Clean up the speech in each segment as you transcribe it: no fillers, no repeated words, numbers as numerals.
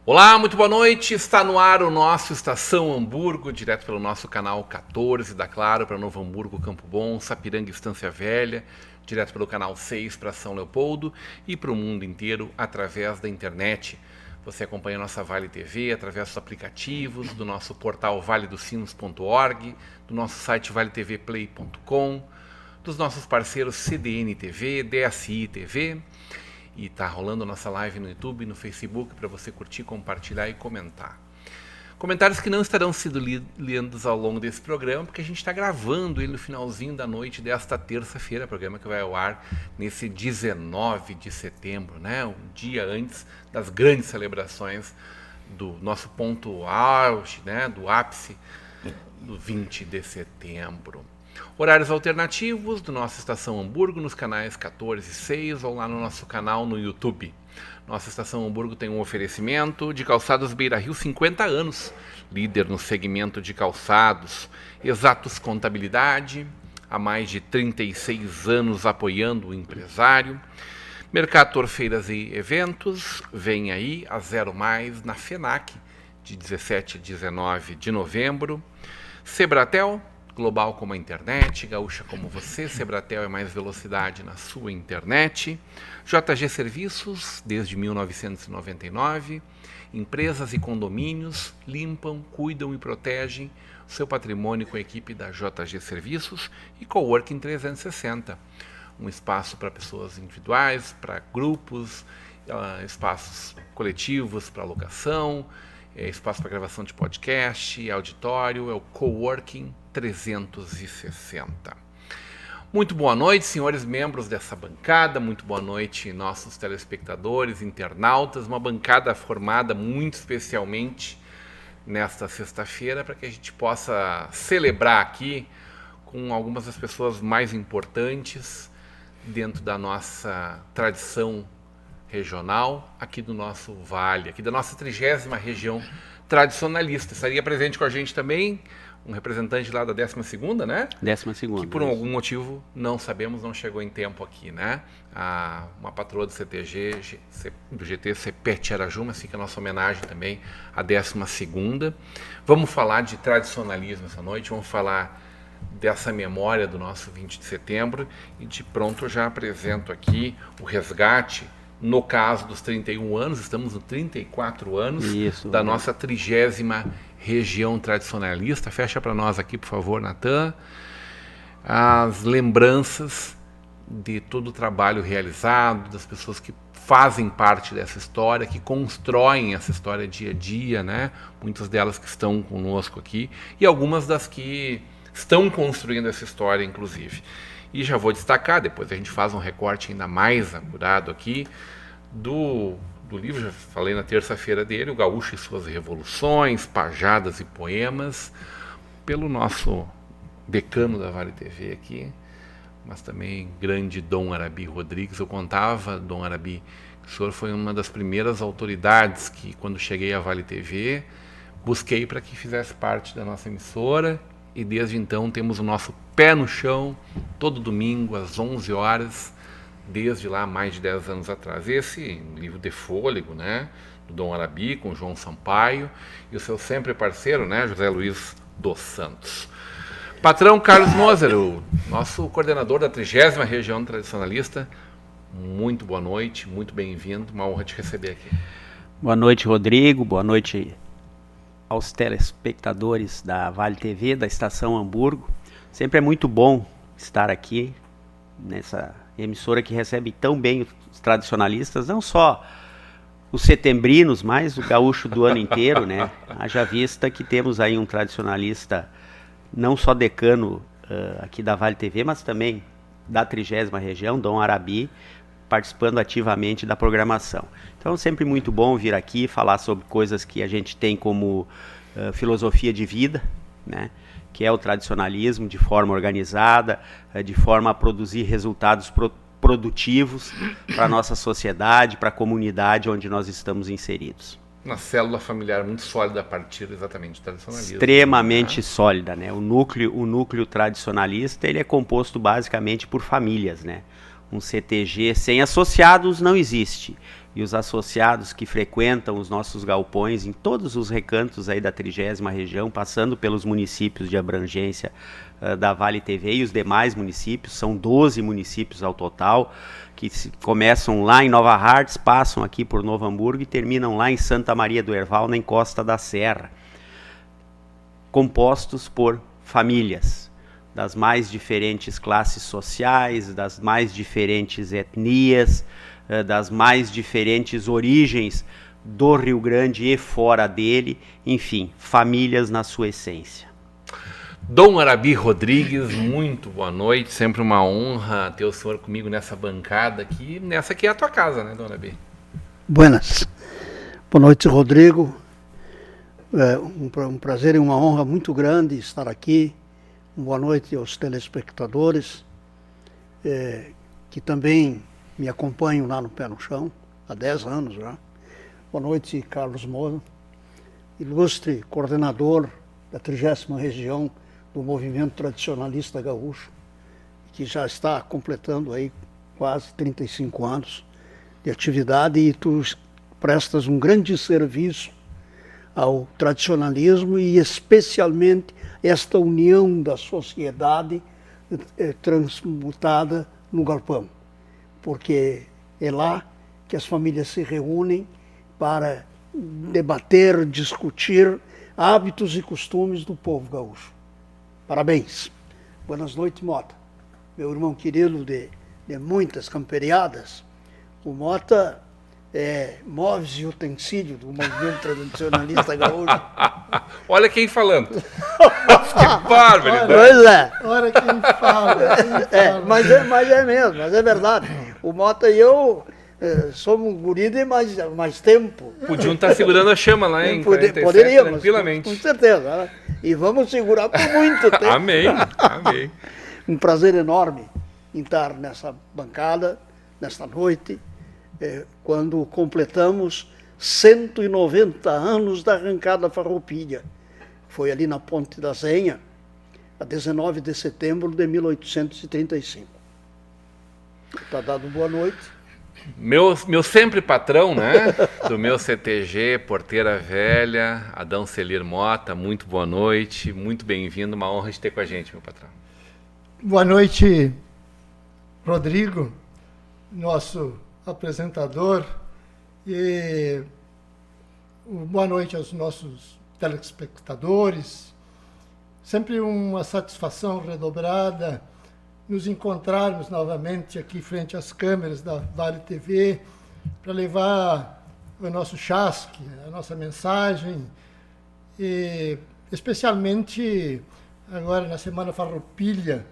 Olá, muito boa noite. Está no ar o nosso Estação Hamburgo, direto pelo nosso canal 14 da Claro para Novo Hamburgo, Campo Bom, Sapiranga, Estância Velha, direto pelo canal 6 para São Leopoldo e para o mundo inteiro através da internet. Você acompanha a nossa Vale TV através dos aplicativos, do nosso portal valedosinos.org, do nosso site valetvplay.com, dos nossos parceiros CDN TV, DSI TV. E está rolando a nossa live no YouTube e no Facebook para você curtir, compartilhar e comentar. Comentários que não estarão sendo lidos ao longo desse programa, porque a gente está gravando ele no finalzinho da noite desta terça-feira, programa que vai ao ar nesse 19 de setembro, né? Um dia antes das grandes celebrações do nosso ponto auge, né? Do ápice do 20 de setembro. Horários alternativos do nosso Estação Hamburgo nos canais 14 e 6 ou lá no nosso canal no YouTube. Nossa Estação Hamburgo tem um oferecimento de Calçados Beira Rio 50 anos, líder no segmento de calçados, Exatos Contabilidade, há mais de 36 anos apoiando o empresário. Mercator Feiras e Eventos, vem aí a 0 mais na FENAC, de 17 a 19 de novembro. Sebratel, global como a internet, gaúcha como você, Sebratel é mais velocidade na sua internet. JG Serviços, desde 1999, empresas e condomínios limpam, cuidam e protegem o seu patrimônio com a equipe da JG Serviços e Coworking 360, um espaço para pessoas individuais, para grupos, espaços coletivos para alocação, espaço para gravação de podcast, auditório, é o Coworking 360. Muito boa noite, senhores membros dessa bancada, muito boa noite, nossos telespectadores, internautas, uma bancada formada muito especialmente nesta sexta-feira para que a gente possa celebrar aqui com algumas das pessoas mais importantes dentro da nossa tradição regional, aqui do nosso vale, aqui da nossa 30ª região tradicionalista. Estaria presente com a gente também um representante lá da 12ª, né? 12ª. Que por algum motivo, não sabemos, não chegou em tempo aqui, né? Uma patroa do CTG, do GT Pet Araju, mas fica a nossa homenagem também à 12ª. Vamos falar de tradicionalismo essa noite, vamos falar dessa memória do nosso 20 de setembro e de pronto eu já apresento aqui o resgate. No caso dos 31 anos, estamos no 34 anos da nossa 30ª região tradicionalista. Fecha para nós aqui, por favor, Natan. As lembranças de todo o trabalho realizado, das pessoas que fazem parte dessa história, que constroem essa história dia a dia, né? Muitas delas que estão conosco aqui e algumas das que estão construindo essa história, inclusive. E já vou destacar, depois a gente faz um recorte ainda mais apurado aqui, do livro, já falei na terça-feira dele, O Gaúcho e Suas Revoluções, Pajadas e Poemas, pelo nosso decano da Vale TV aqui, mas também grande Dom Arabi Rodrigues. Eu contava, Dom Arabi, que o senhor foi uma das primeiras autoridades que, quando cheguei à Vale TV, busquei para que fizesse parte da nossa emissora. E desde então temos o nosso pé no chão, todo domingo, às 11 horas, desde lá, mais de 10 anos atrás. Esse livro de fôlego, né, do Dom Arabi, com João Sampaio, e o seu sempre parceiro, né, José Luiz dos Santos. Patrão Carlos Moser, o nosso coordenador da 30ª região tradicionalista, muito boa noite, muito bem-vindo, uma honra te receber aqui. Boa noite, Rodrigo, boa noite aos telespectadores da Vale TV, da Estação Hamburgo. Sempre é muito bom estar aqui nessa emissora que recebe tão bem os tradicionalistas, não só os setembrinos, mas o gaúcho do ano inteiro, né? Haja vista que temos aí um tradicionalista, não só decano aqui da Vale TV, mas também da 30ª região, Dom Arabi, participando ativamente da programação. Então é sempre muito bom vir aqui falar sobre coisas que a gente tem como filosofia de vida, né? que é o tradicionalismo, de forma organizada, de forma a produzir resultados produtivos para a nossa sociedade, para a comunidade onde nós estamos inseridos. Uma célula familiar muito sólida a partir exatamente do tradicionalismo. Extremamente sólida, né? O núcleo tradicionalista, ele é composto basicamente por famílias, né? Um CTG sem associados não existe. E os associados que frequentam os nossos galpões em todos os recantos aí da 30ª região, passando pelos municípios de abrangência da Vale TV e os demais municípios, são 12 municípios ao total, que começam lá em Nova Hartz, passam aqui por Novo Hamburgo e terminam lá em Santa Maria do Herval, na encosta da Serra, compostos por famílias das mais diferentes classes sociais, das mais diferentes etnias, das mais diferentes origens do Rio Grande e fora dele, enfim, famílias na sua essência. Dom Arabi Rodrigues, muito boa noite, sempre uma honra ter o senhor comigo nessa bancada aqui, nessa aqui é a tua casa, né, Dom Arabi? Buenas, boa noite, Rodrigo, um prazer e uma honra muito grande estar aqui, boa noite aos telespectadores, que também me acompanham lá no Pé no Chão, há 10 anos já. Boa noite, Carlos Moura, ilustre coordenador da 30ª região do Movimento Tradicionalista Gaúcho, que já está completando aí quase 35 anos de atividade, e tu prestas um grande serviço ao tradicionalismo e especialmente esta união da sociedade transmutada no galpão, porque é lá que as famílias se reúnem para debater, discutir hábitos e costumes do povo gaúcho. Parabéns. Boas noites, Mota. Meu irmão querido de muitas camperiadas, o Mota é móveis e utensílio do movimento tradicionalista gaúcho. Olha quem falando. Que bárbaro. Pois é. Olha quem fala. Mas é mesmo, mas é verdade. O Mota e eu somos um guri de mais tempo. Podiam estar segurando a chama lá em 47, poderíamos, tranquilamente. Com certeza. Né? E vamos segurar por muito tempo. Amém, amém. Um prazer enorme estar nessa bancada, nesta noite, quando completamos 190 anos da arrancada Farroupilha. Foi ali na Ponte da Zenha, a 19 de setembro de 1835. Está dado boa noite. Meu sempre patrão, né? Do meu CTG, Porteira Velha, Adão Celir Mota, muito boa noite, muito bem-vindo, uma honra de ter com a gente, meu patrão. Boa noite, Rodrigo, nosso apresentador, e boa noite aos nossos telespectadores. Sempre uma satisfação redobrada nos encontrarmos novamente aqui frente às câmeras da Vale TV para levar o nosso chasque, a nossa mensagem, e especialmente agora na Semana Farroupilha,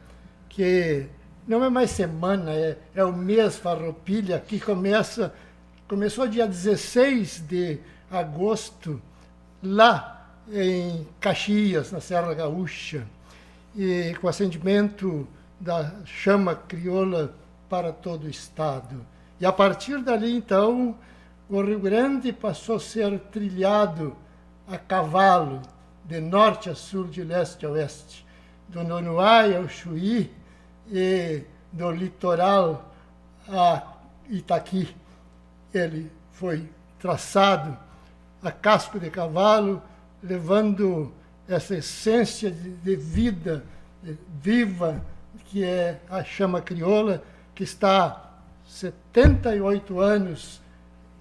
que não é mais semana, é o mês Farroupilha, que começou dia 16 de agosto, lá em Caxias, na Serra Gaúcha, e com acendimento da chama crioula para todo o estado. E a partir dali, então, o Rio Grande passou a ser trilhado a cavalo, de norte a sul, de leste a oeste, do Nonuai ao Chuí e do litoral a Itaqui. Ele foi traçado a casco de cavalo, levando essa essência de vida viva, que é a chama crioula, que está 78 anos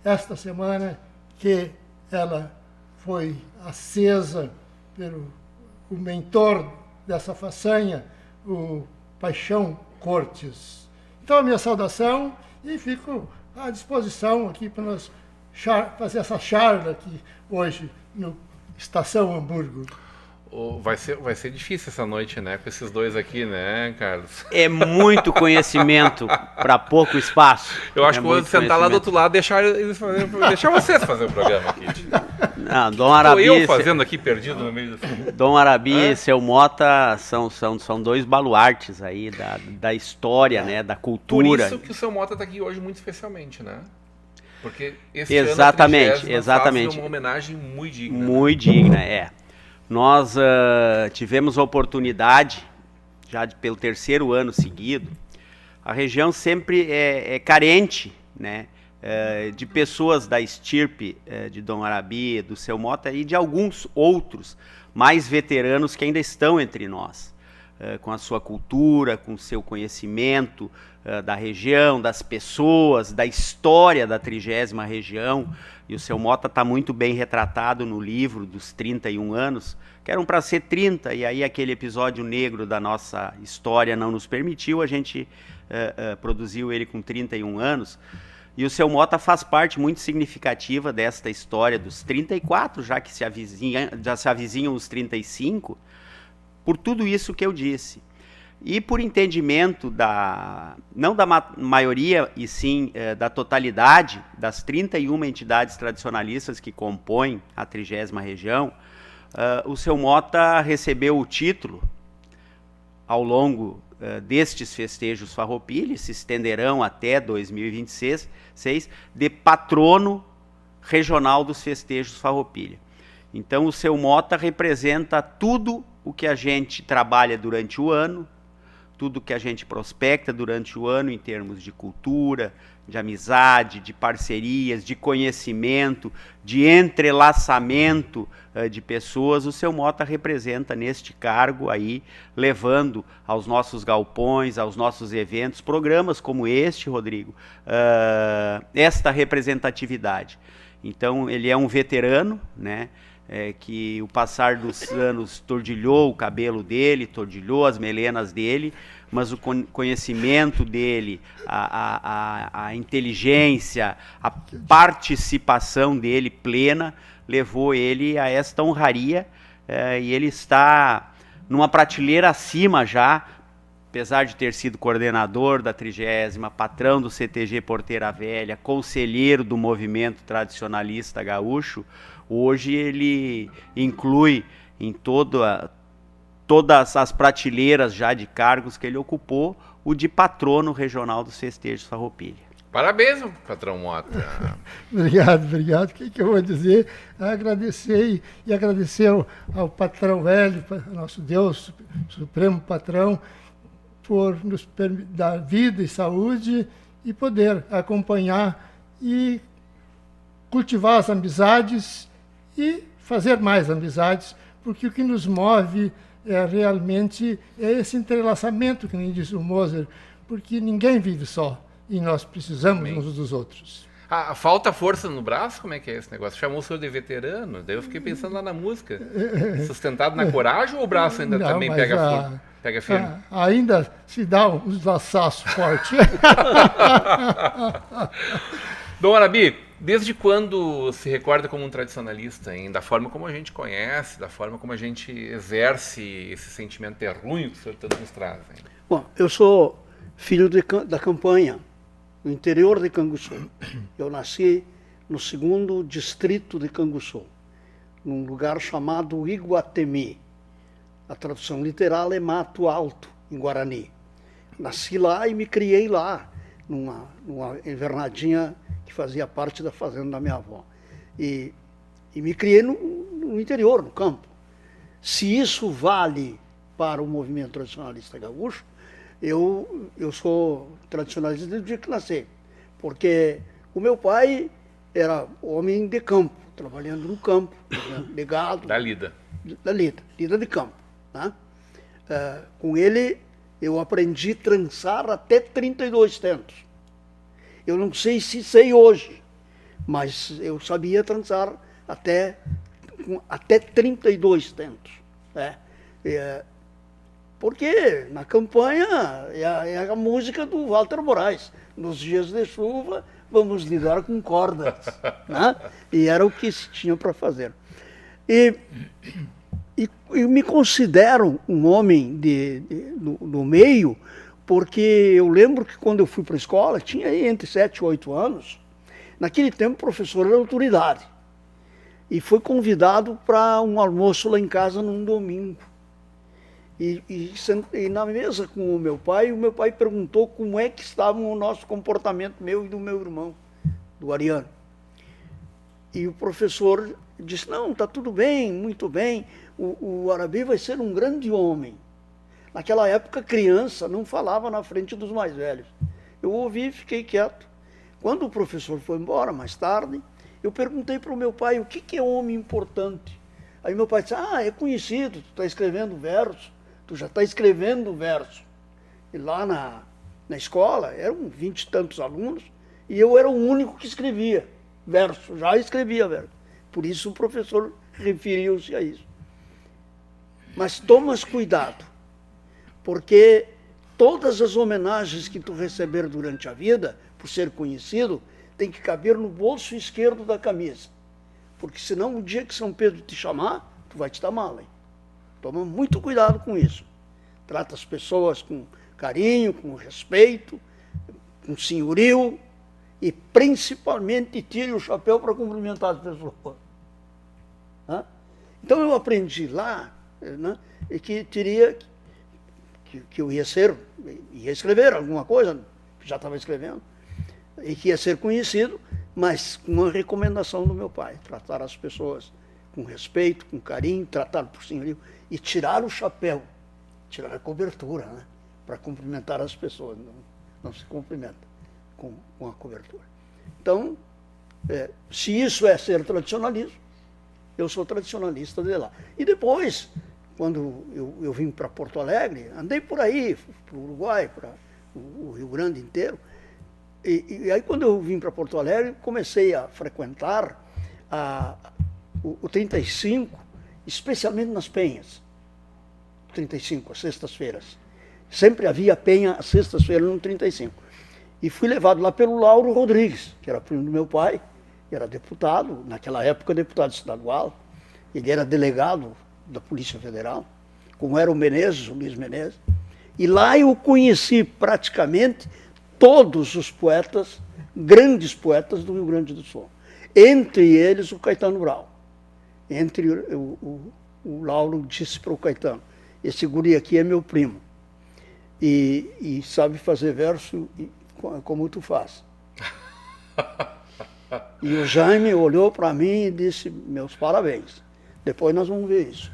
esta semana que ela foi acesa pelo o mentor dessa façanha, o Paixão Cortes. Então, a minha saudação, e fico à disposição aqui para nós fazer essa charla aqui hoje no Estação Hamburgo. Vai ser difícil essa noite, né? Com esses dois aqui, né, Carlos? É muito conhecimento para pouco espaço. Eu acho que vou sentar lá do outro lado e deixar vocês fazer o programa aqui. Não, Dom Arabi, Tô eu fazendo aqui perdido no meio do... Dom Arabi e seu Mota são dois baluartes aí da história, né, da cultura. Por isso que o seu Mota está aqui hoje muito especialmente, né? Porque esse Exatamente, ano exatamente. faz uma homenagem muito digna. Muito digna, é. Nós tivemos a oportunidade, já pelo 3º ano seguido, a região sempre é carente, né, de pessoas da estirpe de Dom Arabi, do seu Mota e de alguns outros mais veteranos que ainda estão entre nós, com a sua cultura, com o seu conhecimento da região, das pessoas, da história da 30ª região. E o seu Mota está muito bem retratado no livro dos 31 anos, que eram para ser 30, e aí aquele episódio negro da nossa história não nos permitiu, a gente produziu ele com 31 anos. E o seu Mota faz parte muito significativa desta história dos 34, já que já se avizinham os 35, por tudo isso que eu disse. E por entendimento não da maioria, e sim da totalidade das 31 entidades tradicionalistas que compõem a 30ª região, o seu Mota recebeu o título, ao longo destes festejos Farroupilha, se estenderão até 2026, de patrono regional dos festejos Farroupilha. Então o seu Mota representa tudo o que a gente trabalha durante o ano, tudo que a gente prospecta durante o ano em termos de cultura, de amizade, de parcerias, de conhecimento, de entrelaçamento de pessoas. O seu Mota representa neste cargo aí, levando aos nossos galpões, aos nossos eventos, programas como este, Rodrigo, esta representatividade. Então ele é um veterano, né? Que o passar dos anos tordilhou o cabelo dele, tordilhou as melenas dele, mas o conhecimento dele, a inteligência, a participação dele plena, levou ele a esta honraria, e ele está numa prateleira acima já, apesar de ter sido coordenador da 30ª, patrão do CTG Porteira Velha, conselheiro do movimento tradicionalista gaúcho. Hoje ele inclui em todas as prateleiras já de cargos que ele ocupou, o de patrono regional dos festejos Farroupilha. Parabéns, patrão Mota. Obrigado. O que eu vou dizer? Agradecer e agradecer ao patrão velho, nosso Deus, supremo patrão, por nos dar vida e saúde e poder acompanhar e cultivar as amizades e fazer mais amizades, porque o que nos move realmente esse entrelaçamento, que nem diz o Moser, porque ninguém vive só e nós precisamos uns dos outros. Falta força no braço? Como é que é esse negócio? Chamou o senhor de veterano, daí eu fiquei pensando lá na música. Sustentado na coragem ou o braço ainda também pega firme? Ainda se dá uns laçaços fortes. Dom Arabi, desde quando se recorda como um tradicionalista, da forma como a gente conhece, da forma como a gente exerce esse sentimento terrunho que o senhor tanto nos traz? Bom, eu sou filho da campanha, no interior de Canguçu. Eu nasci no 2º distrito de Canguçu, num lugar chamado Iguatemi. A tradução literal é Mato Alto, em Guarani. Nasci lá e me criei lá, numa invernadinha que fazia parte da fazenda da minha avó. E me criei no interior, no campo. Se isso vale para o movimento tradicionalista gaúcho, eu sou tradicionalista desde o dia que nasci, porque o meu pai era homem de campo, trabalhando no campo, de gado. Da lida de campo. Né? Com ele eu aprendi a trançar até 32 tentos. Eu não sei se sei hoje, mas eu sabia trançar até 32 tentos. Né? Porque na campanha é a música do Walter Moraes. Nos dias de chuva, vamos lidar com cordas. Né? E era o que se tinha para fazer. E me considero um homem do meio, porque eu lembro que quando eu fui para a escola, tinha aí entre 7 e 8 anos, naquele tempo o professor era autoridade. e foi convidado para um almoço lá em casa num domingo. E na mesa com o meu pai perguntou como é que estava o nosso comportamento, meu e do meu irmão, do Ariano. E o professor disse, não, está tudo bem, muito bem, o Arabi vai ser um grande homem. Naquela época, criança não falava na frente dos mais velhos. Eu ouvi e fiquei quieto. Quando o professor foi embora, mais tarde, eu perguntei para o meu pai, o que é homem importante? Aí meu pai disse, é conhecido, tu está escrevendo verso, tu já está escrevendo verso. E lá na escola, eram 20 e tantos alunos, e eu era o único que escrevia verso, já escrevia verso. Por isso o professor referiu-se a isso. Mas tomas cuidado, porque todas as homenagens que tu receber durante a vida, por ser conhecido, tem que caber no bolso esquerdo da camisa. Porque senão, o dia que São Pedro te chamar, tu vai te dar mal, hein? Toma muito cuidado com isso. Trata as pessoas com carinho, com respeito, com senhorio, e principalmente tire o chapéu para cumprimentar as pessoas. Então eu aprendi lá, né, que teria... que eu ia escrever alguma coisa, já estava escrevendo, e que ia ser conhecido, mas com uma recomendação do meu pai, tratar as pessoas com respeito, com carinho, tratar por senhorio, e tirar o chapéu, tirar a cobertura, né, para cumprimentar as pessoas, não se cumprimenta com a cobertura. Então, se isso é ser tradicionalismo, eu sou tradicionalista de lá. E depois, quando eu vim para Porto Alegre, andei por aí, para o Uruguai, para o Rio Grande inteiro, e aí quando eu vim para Porto Alegre, comecei a frequentar o 35, especialmente nas penhas. 35, às sextas-feiras. Sempre havia penha às sextas-feiras no 35. E fui levado lá pelo Lauro Rodrigues, que era primo do meu pai, era deputado, naquela época deputado estadual, ele era delegado da Polícia Federal, como era o Menezes, o Luiz Menezes. E lá eu conheci praticamente todos os poetas, grandes poetas do Rio Grande do Sul. Entre eles o Caetano Brau. O Lauro disse para o Caetano, esse guri aqui é meu primo. E sabe fazer verso como tu faz. E o Jaime olhou para mim e disse, meus parabéns. Depois nós vamos ver isso.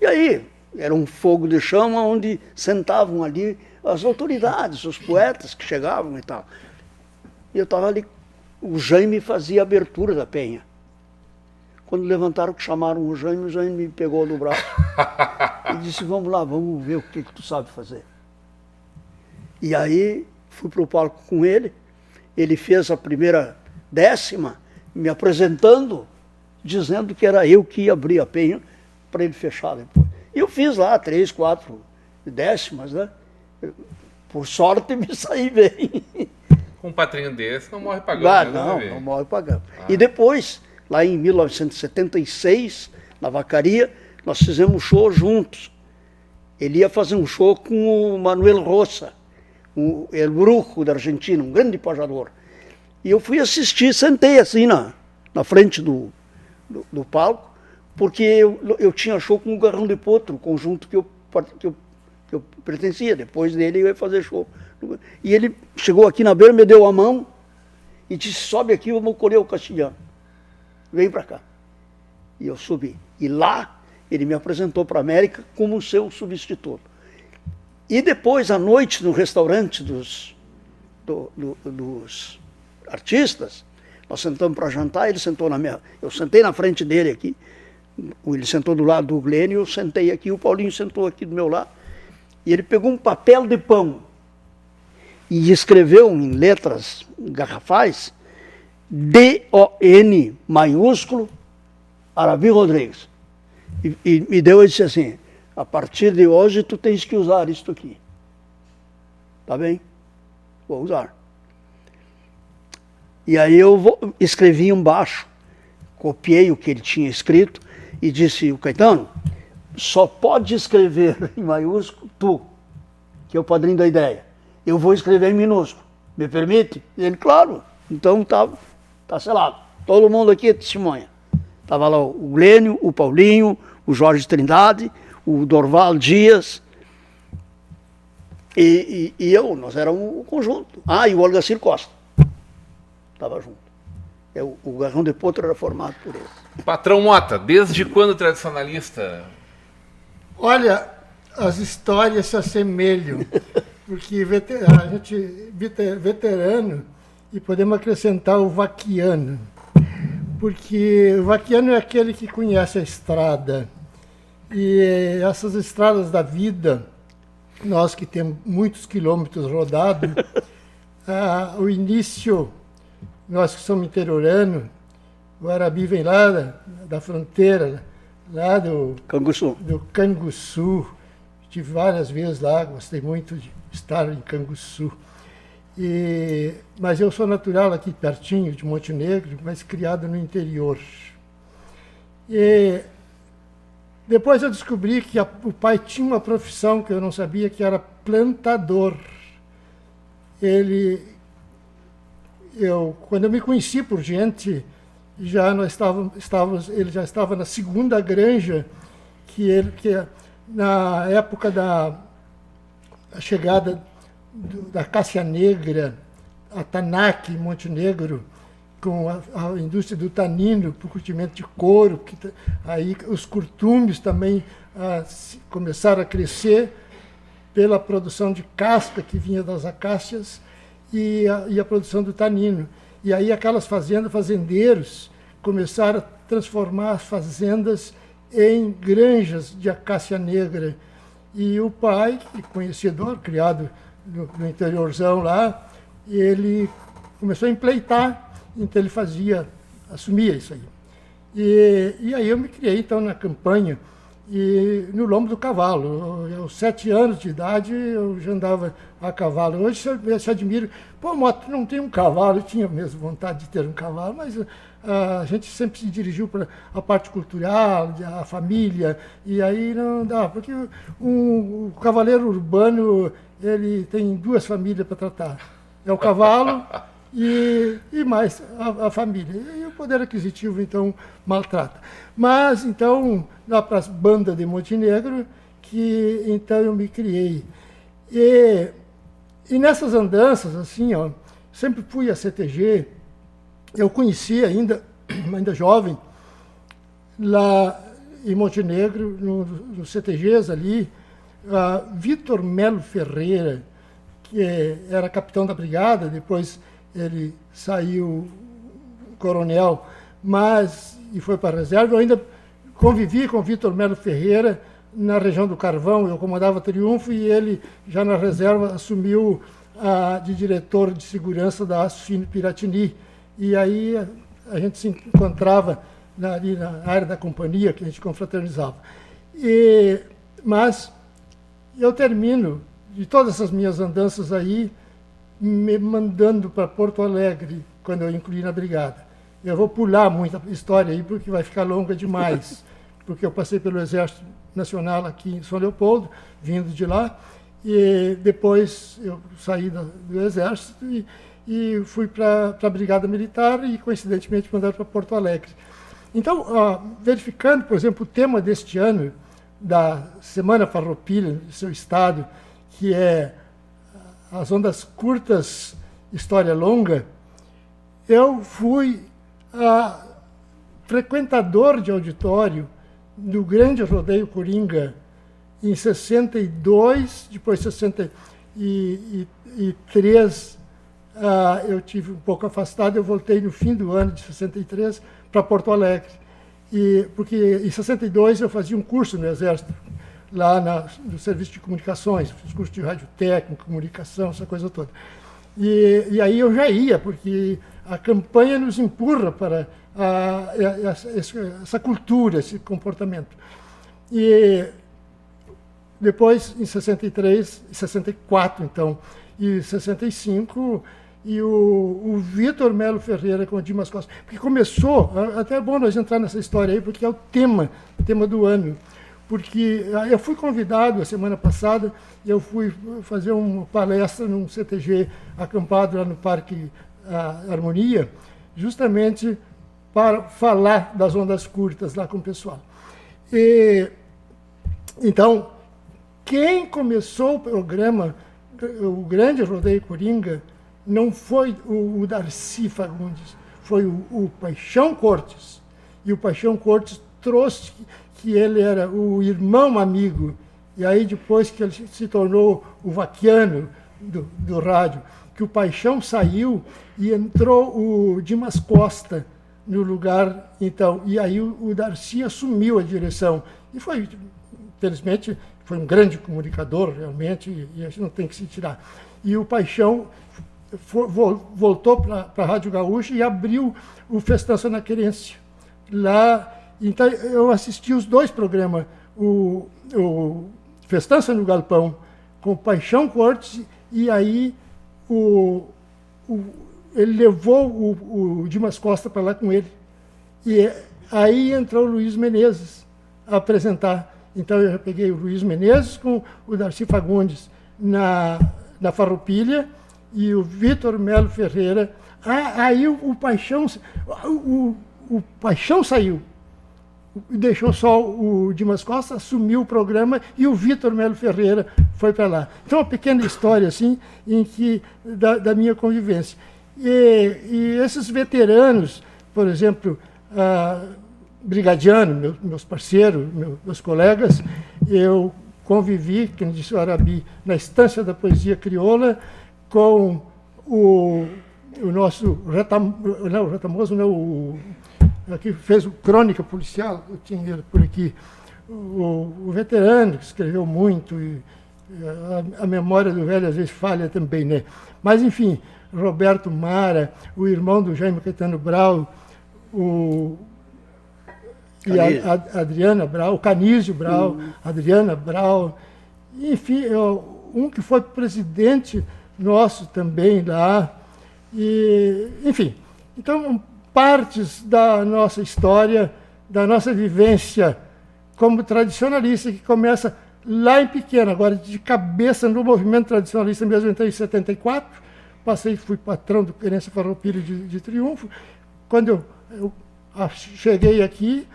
E aí, era um fogo de chama onde sentavam ali as autoridades, os poetas que chegavam e tal. E eu estava ali, o Jaime fazia a abertura da penha. Quando levantaram que chamaram o Jaime me pegou no braço e disse, vamos lá, vamos ver o que tu sabe fazer. E aí fui para o palco com ele fez a primeira 10ª, me apresentando, dizendo que era eu que ia abrir a penha para ele fechar depois. E eu fiz lá 3, 4 10º, né? Por sorte me saí bem. Com um patrinho desse não morre pagando. Não morre pagando. E depois, lá em 1976, na Vacaria, nós fizemos show juntos. Ele ia fazer um show com o Manuel Rosa, o El Brujo da Argentina, um grande pajador. E eu fui assistir, sentei assim na frente do palco, porque eu tinha show com o Garrão de Potro, o conjunto que eu pertencia. Depois dele eu ia fazer show. E ele chegou aqui na beira, me deu a mão e disse, sobe aqui, vamos colher o castilhano. Vem para cá. E eu subi. E lá ele me apresentou para a América como seu substituto. E depois, à noite, no restaurante dos artistas, nós sentamos para jantar, ele sentou eu sentei na frente dele aqui, ele sentou do lado do Glênio, eu sentei aqui, o Paulinho sentou aqui do meu lado, e ele pegou um papel de pão e escreveu em letras garrafais, D-O-N maiúsculo, Arabi Rodrigues. E me deu e disse assim, a partir de hoje tu tens que usar isto aqui. Tá bem? Vou usar. E aí eu escrevi embaixo, copiei o que ele tinha escrito e disse, o Caetano, só pode escrever em maiúsculo tu, que é o padrinho da ideia. Eu vou escrever em minúsculo. Me permite? Ele, claro. Então tá selado. Todo mundo aqui é testemunha. Estava lá o Glênio, o Paulinho, o Jorge Trindade, o Dorval Dias e eu, nós éramos um conjunto. E o Olgacir Costa estava junto. O Garrão de Potro era formado por ele. Patrão Mota, desde quando tradicionalista? Olha, as histórias se assemelham, porque a gente veterano e podemos acrescentar o vaquiano, porque o vaquiano é aquele que conhece a estrada, e essas estradas da vida, nós que temos muitos quilômetros rodados, o início, nós que somos interioranos, o Arabi vem lá da fronteira, lá do Canguçu. Estive várias vezes lá, gostei muito de estar em Canguçu. Mas eu sou natural aqui pertinho de Montenegro, mas criado no interior. E depois eu descobri que o pai tinha uma profissão que eu não sabia, que era plantador. Quando eu me conheci por gente, ele já estava na segunda granja, que na época da chegada da Cássia Negra, a Tanac, em Montenegro, com a indústria do tanino, para o curtimento de couro, aí os curtumes também começaram a crescer pela produção de casca que vinha das acácias e a produção do tanino. E aí aquelas fazendeiros começaram a transformar as fazendas em granjas de acácia negra. E o pai, conhecedor, criado no interiorzão lá, ele começou a empleitar, então ele assumia isso aí. E aí eu me criei então na campanha, no lombo do cavalo. Aos 7 anos de idade eu já andava a cavalo. Hoje eu se admiro, Mota, não tem um cavalo. Eu tinha mesmo vontade de ter um cavalo, mas a gente sempre se dirigiu para a parte cultural, a família, e aí não dá, porque o cavaleiro urbano, ele tem 2 famílias para tratar. É o cavalo e mais a família. E o poder aquisitivo, então, maltrata. Mas, então, lá para as bandas de Montenegro, que então eu me criei. E nessas andanças, assim, sempre fui a CTG. Eu conheci ainda jovem, lá em Montenegro, nos CTGs ali, Vitor Melo Ferreira, que era capitão da brigada, depois ele saiu coronel, e foi para a reserva. Eu ainda convivi com o Vitor Melo Ferreira na região do Carvão. Eu comandava Triunfo e ele, já na reserva, assumiu de diretor de segurança da Asfino Piratini. E aí a gente se encontrava ali na área da companhia, que a gente confraternizava. Mas eu termino de todas essas minhas andanças aí, me mandando para Porto Alegre, quando eu incluí na brigada. Eu vou pular muita história aí, porque vai ficar longa demais, porque eu passei pelo Exército Nacional aqui em São Leopoldo, vindo de lá, e depois eu saí do Exército e fui para a Brigada Militar e, coincidentemente, mandaram para Porto Alegre. Então, verificando, por exemplo, o tema deste ano, da Semana Farroupilha, do seu estado, que é as ondas curtas, história longa, eu fui frequentador de auditório do grande rodeio Coringa em 62, depois 63, eu tive um pouco afastado, eu voltei no fim do ano de 63 para Porto Alegre. Porque em 62 eu fazia um curso no Exército, lá no Serviço de Comunicações, fiz curso de radiotécnica, comunicação, essa coisa toda. E aí eu já ia, porque a campanha nos empurra para essa cultura, esse comportamento. E depois, em 63, 64, então, e 65, e o Vitor Melo Ferreira com o Dimas Costa. Porque começou, até é bom nós entrar nessa história aí, porque é o tema do ano. Porque eu fui convidado a semana passada, eu fui fazer uma palestra num CTG acampado lá no Parque Harmonia, justamente para falar das ondas curtas lá com o pessoal. E, então, quem começou o programa, o grande Rodeio Coringa, não foi o Darcy Fagundes, foi o Paixão Cortes. E o Paixão Cortes trouxe que ele era o irmão amigo. E aí, depois que ele se tornou o vaquiano do rádio, que o Paixão saiu e entrou o Dimas Costa no lugar, então. E aí o Darcy assumiu a direção. E foi, infelizmente, foi um grande comunicador, realmente, e a gente não tem que se tirar. E o Paixão voltou para a Rádio Gaúcha e abriu o Festança na Querência. Lá, então, eu assisti os 2 programas, o Festança no Galpão, com o Paixão Cortes, e aí ele levou o Dimas Costa para lá com ele. E aí entrou o Luiz Menezes a apresentar. Então eu já peguei o Luiz Menezes com o Darcy Fagundes na Farroupilha e o Vitor Melo Ferreira. Aí o Paixão saiu. Deixou só o Dimas Costa, assumiu o programa e o Vitor Melo Ferreira foi para lá. Então, uma pequena história assim, da minha convivência. E esses veteranos, por exemplo, Brigadiano, meus parceiros, meus colegas, eu convivi, como disse o Arabi, na Estância da Poesia Crioula, com o nosso Retamoso, não, que fez Crônica Policial, eu tinha ele por aqui, o veterano, que escreveu muito, e a memória do velho às vezes falha também, né? Mas, enfim, Roberto Mara, o irmão do Jaime Caetano Brau, e a Adriana Brau, o Canísio Brau, Adriana Brau, enfim, um que foi presidente nosso também lá, e, enfim, então, partes da nossa história, da nossa vivência como tradicionalista, que começa lá em pequeno, agora de cabeça no movimento tradicionalista mesmo. Entrei em 74, fui patrão do Querência Farroupilha de Triunfo. Quando eu cheguei aqui,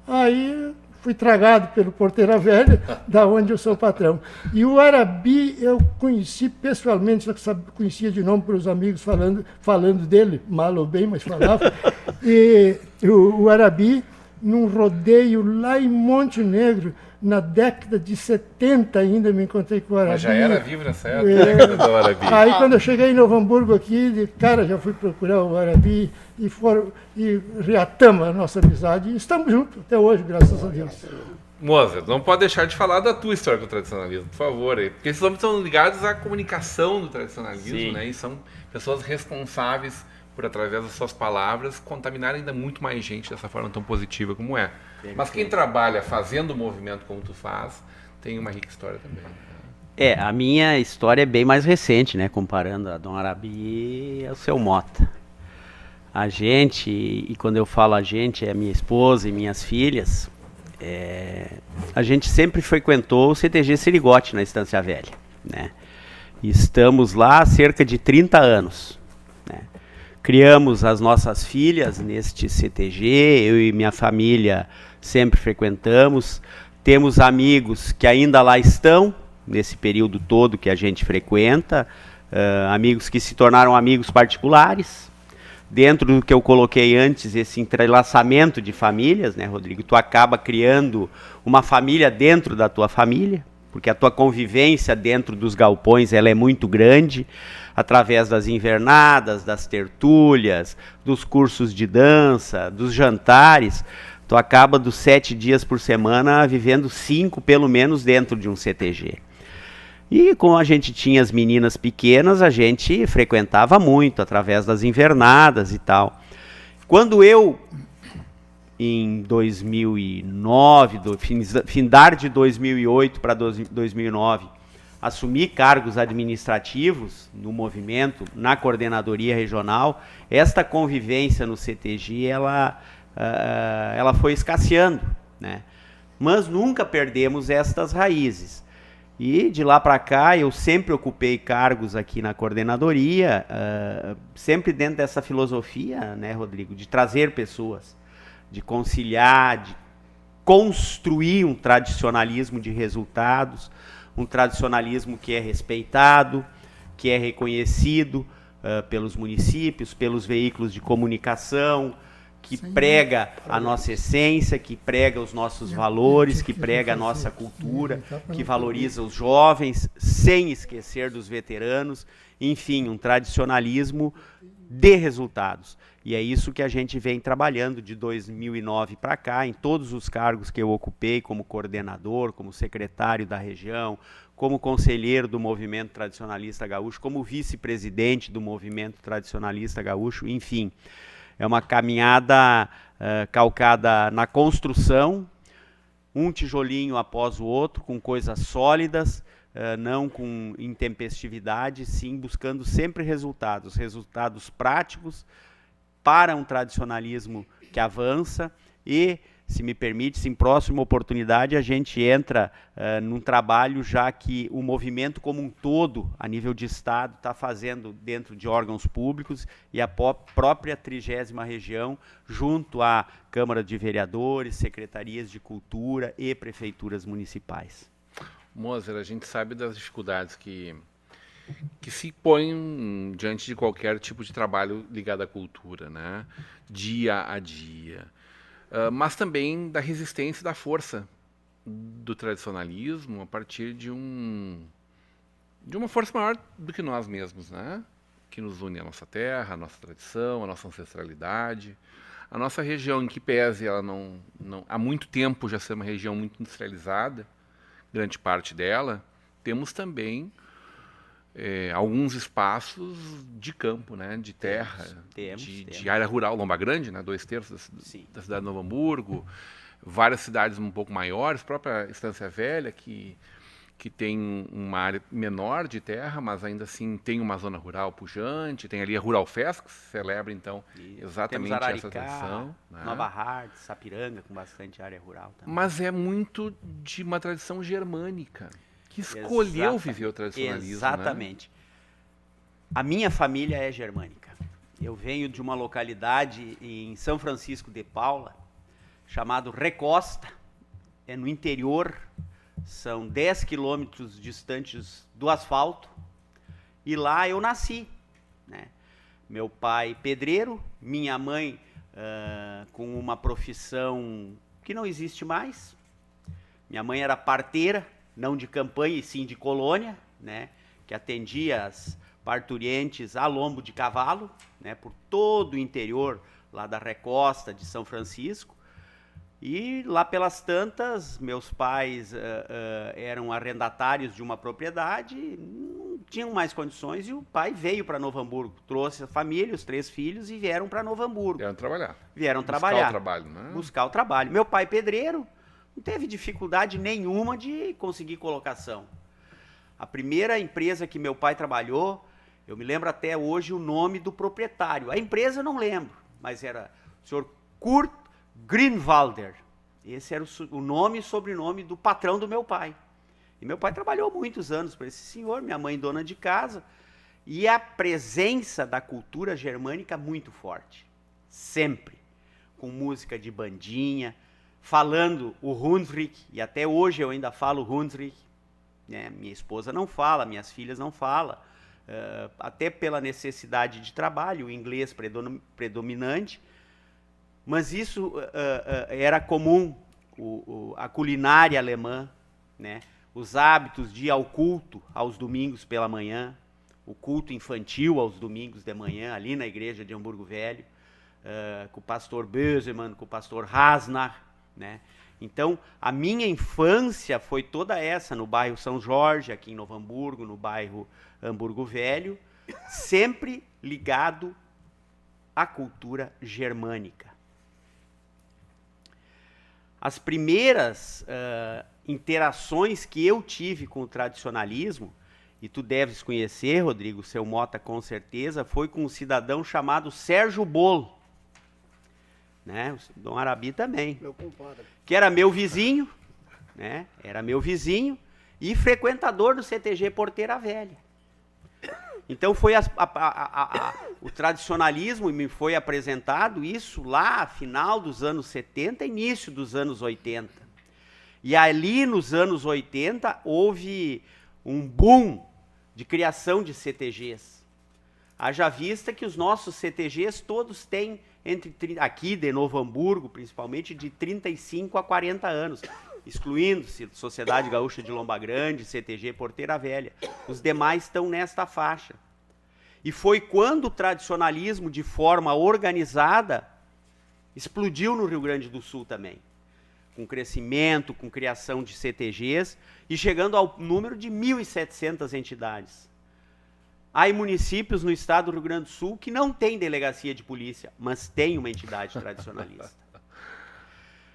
aí fui tragado pelo Porteira Velha, da onde eu sou patrão. E o Arabi eu conheci pessoalmente, só que conhecia de nome para os amigos falando dele, mal ou bem, mas falava. E o Arabi, num rodeio lá em Monte Negro, na década de 70 ainda me encontrei com o Arabi. Mas já era vivo nessa época, do Arabi. Aí quando eu cheguei em Novo Hamburgo aqui, cara, já fui procurar o Arabi e reatamos a nossa amizade. E estamos juntos até hoje, graças a Deus. Moza, não pode deixar de falar da tua história com o tradicionalismo, por favor. Porque esses homens estão ligados à comunicação do tradicionalismo, sim, né? E são pessoas responsáveis por, através das suas palavras, contaminar ainda muito mais gente dessa forma tão positiva como é. Mas quem trabalha fazendo o movimento como tu faz, tem uma rica história também. A minha história é bem mais recente, né? Comparando a Dom Arabi ao seu Mota. A gente, e quando eu falo a gente, é a minha esposa e minhas filhas, a gente sempre frequentou o CTG Serigote na Estância Velha, né? Estamos lá há cerca de 30 anos, né? Criamos as nossas filhas neste CTG, eu e minha família sempre frequentamos. Temos amigos que ainda lá estão, nesse período todo que a gente frequenta, amigos que se tornaram amigos particulares. Dentro do que eu coloquei antes, esse entrelaçamento de famílias, né, Rodrigo? Tu acaba criando uma família dentro da tua família, porque a tua convivência dentro dos galpões ela é muito grande, através das invernadas, das tertúlias, dos cursos de dança, dos jantares. Tu acaba dos 7 dias por semana vivendo 5, pelo menos, dentro de um CTG. E como a gente tinha as meninas pequenas, a gente frequentava muito, através das invernadas e tal. Quando eu, em 2009, findar de 2008 para 2009, assumi cargos administrativos no movimento, na coordenadoria regional, esta convivência no CTG, ela foi escasseando, né? Mas nunca perdemos estas raízes. E de lá para cá eu sempre ocupei cargos aqui na coordenadoria, sempre dentro dessa filosofia, né, Rodrigo, de trazer pessoas, de conciliar, de construir um tradicionalismo de resultados, um tradicionalismo que é respeitado, que é reconhecido pelos municípios, pelos veículos de comunicação, que prega a nossa essência, que prega os nossos valores, que prega a nossa cultura, que valoriza os jovens, sem esquecer dos veteranos, enfim, um tradicionalismo de resultados. E é isso que a gente vem trabalhando de 2009 para cá, em todos os cargos que eu ocupei, como coordenador, como secretário da região, como conselheiro do Movimento Tradicionalista Gaúcho, como vice-presidente do Movimento Tradicionalista Gaúcho, enfim. É uma caminhada calcada na construção, um tijolinho após o outro, com coisas sólidas, não com intempestividade, sim buscando sempre resultados práticos para um tradicionalismo que avança e, se me permite, em próxima oportunidade a gente entra num trabalho já que o movimento como um todo, a nível de Estado, está fazendo dentro de órgãos públicos e a própria 30ª região, junto à Câmara de Vereadores, Secretarias de Cultura e Prefeituras Municipais. Moser, a gente sabe das dificuldades que se põem diante de qualquer tipo de trabalho ligado à cultura, né? Dia a dia. Mas também da resistência e da força do tradicionalismo a partir de uma força maior do que nós mesmos, né? Que nos une à nossa terra, à nossa tradição, à nossa ancestralidade. A nossa região, em que pese ela não há muito tempo já ser uma região muito industrializada, grande parte dela, temos também alguns espaços de campo, né, de terra, de área rural, Lomba Grande, né, 2/3 da cidade de Novo Hamburgo, várias cidades um pouco maiores, a própria Estância Velha, que tem uma área menor de terra, mas ainda assim tem uma zona rural pujante, tem ali a Rural Fest, que se celebra, então, exatamente essa tradição. Né? Nova Hartz, Sapiranga, com bastante área rural também. Mas é muito de uma tradição germânica, que escolheu viver o tradicionalismo. Exatamente. Né? A minha família é germânica. Eu venho de uma localidade em São Francisco de Paula, chamado Recosta, é no interior, são 10 quilômetros distantes do asfalto, e lá eu nasci. Né? Meu pai pedreiro, minha mãe com uma profissão que não existe mais. Minha mãe era parteira, não de campanha e sim de colônia, né, que atendia as parturientes a lombo de cavalo, né, por todo o interior lá da Recosta de São Francisco. E lá pelas tantas, meus pais eram arrendatários de uma propriedade, não tinham mais condições e o pai veio para Novo Hamburgo, trouxe a família, os 3 filhos e vieram para Novo Hamburgo. Vieram trabalhar. Buscar o trabalho, né? Buscar o trabalho. Meu pai pedreiro, não teve dificuldade nenhuma de conseguir colocação. A primeira empresa que meu pai trabalhou, eu me lembro até hoje o nome do proprietário. A empresa eu não lembro, mas era o senhor Kurt Grünwalder. Esse era o nome e sobrenome do patrão do meu pai. E meu pai trabalhou muitos anos para esse senhor, minha mãe dona de casa, e a presença da cultura germânica muito forte. Sempre. Com música de bandinha, falando o Hunsrück, e até hoje eu ainda falo Hunsrück, né? Minha esposa não fala, minhas filhas não falam, até pela necessidade de trabalho, o inglês predominante, mas isso era comum, a culinária alemã, né? Os hábitos de ir ao culto aos domingos pela manhã, o culto infantil aos domingos de manhã, ali na igreja de Hamburgo Velho, com o pastor Bösemann, com o pastor Hasnach, né? Então, a minha infância foi toda essa, no bairro São Jorge, aqui em Novo Hamburgo, no bairro Hamburgo Velho, sempre ligado à cultura germânica. As primeiras interações que eu tive com o tradicionalismo, e tu deves conhecer, Rodrigo, seu Mota com certeza, foi com um cidadão chamado Sérgio Bolo. Né? O Dom Arabi também. Meu compadre. Que era meu vizinho, né? Era meu vizinho, e frequentador do CTG Porteira Velha. Então foi o tradicionalismo, me foi apresentado isso lá, final dos anos 70, início dos anos 80. E ali nos anos 80 houve um boom de criação de CTGs. Haja vista que os nossos CTGs todos têm, aqui de Novo Hamburgo principalmente, de 35 a 40 anos. Excluindo-se Sociedade Gaúcha de Lomba Grande, CTG Porteira Velha. Os demais estão nesta faixa. E foi quando o tradicionalismo, de forma organizada, explodiu no Rio Grande do Sul também. Com crescimento, com criação de CTGs, e chegando ao número de 1.700 entidades. Há municípios no estado do Rio Grande do Sul que não tem delegacia de polícia, mas tem uma entidade tradicionalista.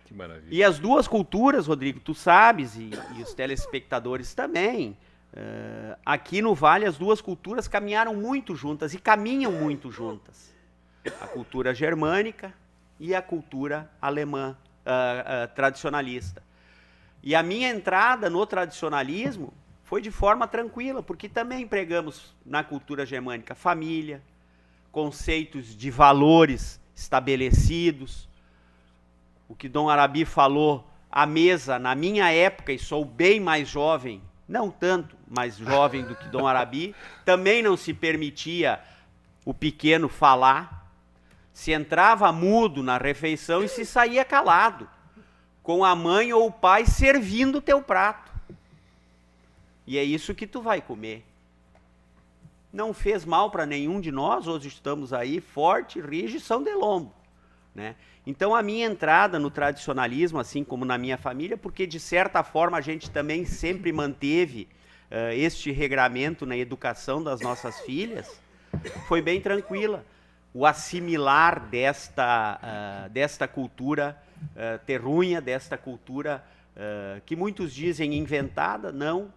Que maravilha. E as duas culturas, Rodrigo, tu sabes, e os telespectadores também, aqui no Vale as duas culturas caminharam muito juntas e caminham muito juntas. A cultura germânica e a cultura alemã tradicionalista. E a minha entrada no tradicionalismo foi de forma tranquila, porque também pregamos na cultura germânica família, conceitos de valores estabelecidos. O que Dom Arabi falou, a mesa, na minha época, e sou bem mais jovem, não tanto mais jovem do que Dom Arabi, também não se permitia o pequeno falar, se entrava mudo na refeição e se saía calado, com a mãe ou o pai servindo o teu prato. E é isso que tu vai comer. Não fez mal para nenhum de nós, hoje estamos aí forte, rijo e são de lombo, né? Então a minha entrada no tradicionalismo, assim como na minha família, porque de certa forma a gente também sempre manteve este regramento na educação das nossas filhas, foi bem tranquila. O assimilar desta cultura terrunha, desta cultura que muitos dizem inventada, não.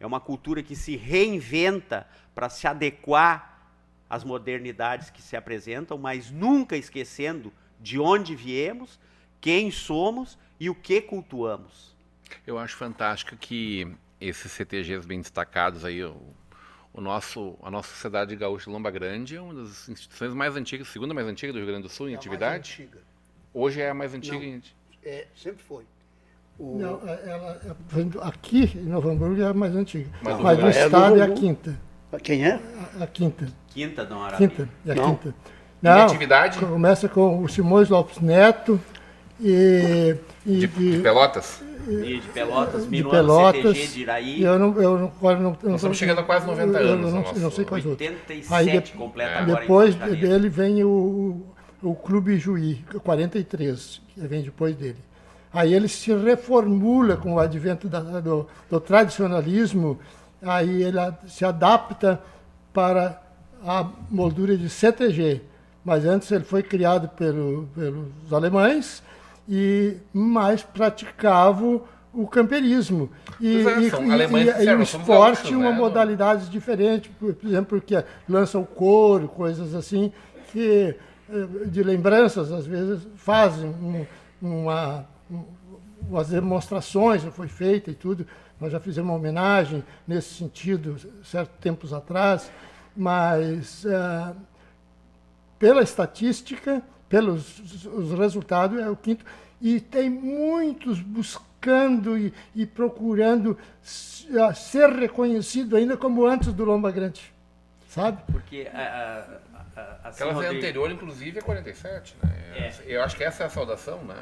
É uma cultura que se reinventa para se adequar às modernidades que se apresentam, mas nunca esquecendo de onde viemos, quem somos e o que cultuamos. Eu acho fantástico que esses CTGs bem destacados aí, a nossa Sociedade Gaúcha de Lomba Grande é uma das instituições mais antigas, segunda mais antiga do Rio Grande do Sul em atividade. Mais antiga. Hoje é a mais antiga. Não, sempre foi. Não, ela aqui em Novo Hamburgo é a mais antiga, mas no estado estado é a quinta. Quem é? A quinta. Quinta, Dom Arabi. Quinta, é a Não. quinta. Não, em atividade? Começa com o Simões Lopes Neto de Pelotas? E de Pelotas, de Pelotas, CTG de Iraí. Nós estamos chegando a quase 90 anos. Eu não sei quais outros. 87 completa agora. Depois dele vem o Clube Juí, 43, que vem depois dele. Aí ele se reformula com o advento do tradicionalismo, aí ele se adapta para a moldura de CTG. Mas antes ele foi criado pelos alemães e mais praticava o camperismo. E o esporte, uma modalidade diferente, por exemplo, porque lança o couro, coisas assim, que de lembranças, às vezes, fazem as demonstrações, já foi feita e tudo, nós já fizemos uma homenagem nesse sentido, certos tempos atrás, mas pela estatística, pelos os resultados, é o quinto, e tem muitos buscando e procurando ser reconhecido ainda como antes do Lomba Grande, sabe? Porque assim, aquela anterior, inclusive, é 47, né? Eu acho que essa é a saudação, né?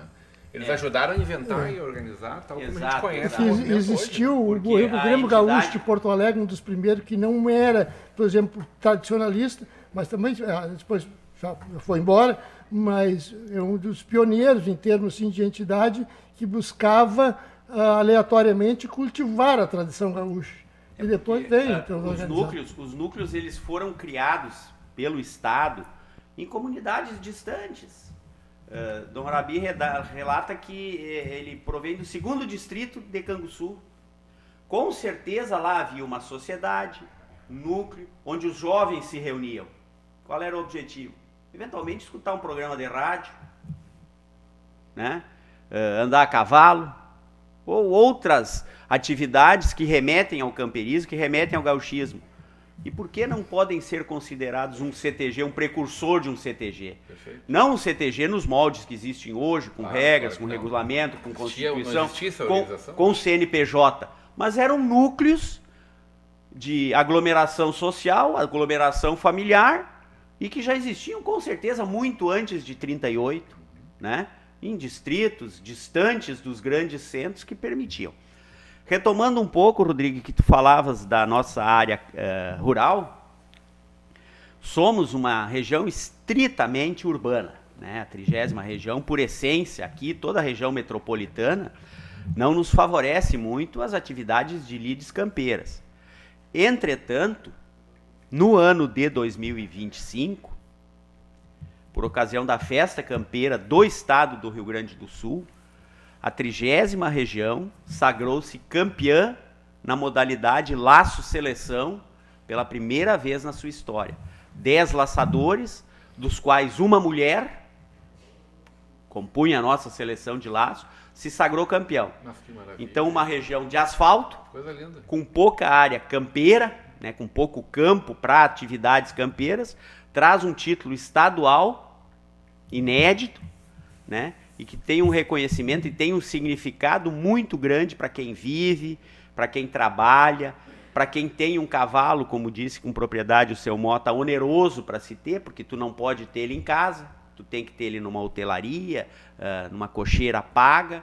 Eles ajudaram a inventar e organizar, tal como a gente conhece. Existiu o Grêmio Gaúcho de Porto Alegre, um dos primeiros que não era, por exemplo, tradicionalista, mas também depois já foi embora, mas é um dos pioneiros em termos assim, de entidade que buscava aleatoriamente cultivar a tradição gaúcha. E depois veio então, os núcleos eles foram criados pelo Estado em comunidades distantes. Dom Arabi relata que ele provém do 2º distrito de Canguçu. Com certeza lá havia uma sociedade, um núcleo, onde os jovens se reuniam. Qual era o objetivo? Eventualmente escutar um programa de rádio, né? Andar a cavalo, ou outras atividades que remetem ao camperismo, que remetem ao gauchismo. E por que não podem ser considerados um CTG, um precursor de um CTG? Perfeito. Não um CTG nos moldes que existem hoje, com regras, com regulamento, com Constituição, com CNPJ, mas eram núcleos de aglomeração social, aglomeração familiar, e que já existiam com certeza muito antes de 38, né? Em distritos distantes dos grandes centros que permitiam. Retomando um pouco, Rodrigo, que tu falavas da nossa área rural, somos uma região estritamente urbana, né? A 30ª região, por essência, aqui, toda a região metropolitana, não nos favorece muito as atividades de lides campeiras. Entretanto, no ano de 2025, por ocasião da festa campeira do estado do Rio Grande do Sul, a 30ª região sagrou-se campeã na modalidade laço-seleção pela primeira vez na sua história. 10 laçadores, dos quais uma mulher compunha a nossa seleção de laço, se sagrou campeão. Nossa, que maravilha. Então, uma região de asfalto, coisa linda, com pouca área campeira, né, com pouco campo para atividades campeiras, traz um título estadual inédito, né, e que tem um reconhecimento e tem um significado muito grande para quem vive, para quem trabalha, para quem tem um cavalo, como disse com propriedade o seu Mota, oneroso para se ter, porque tu não pode ter ele em casa, tu tem que ter ele numa hotelaria, numa cocheira paga,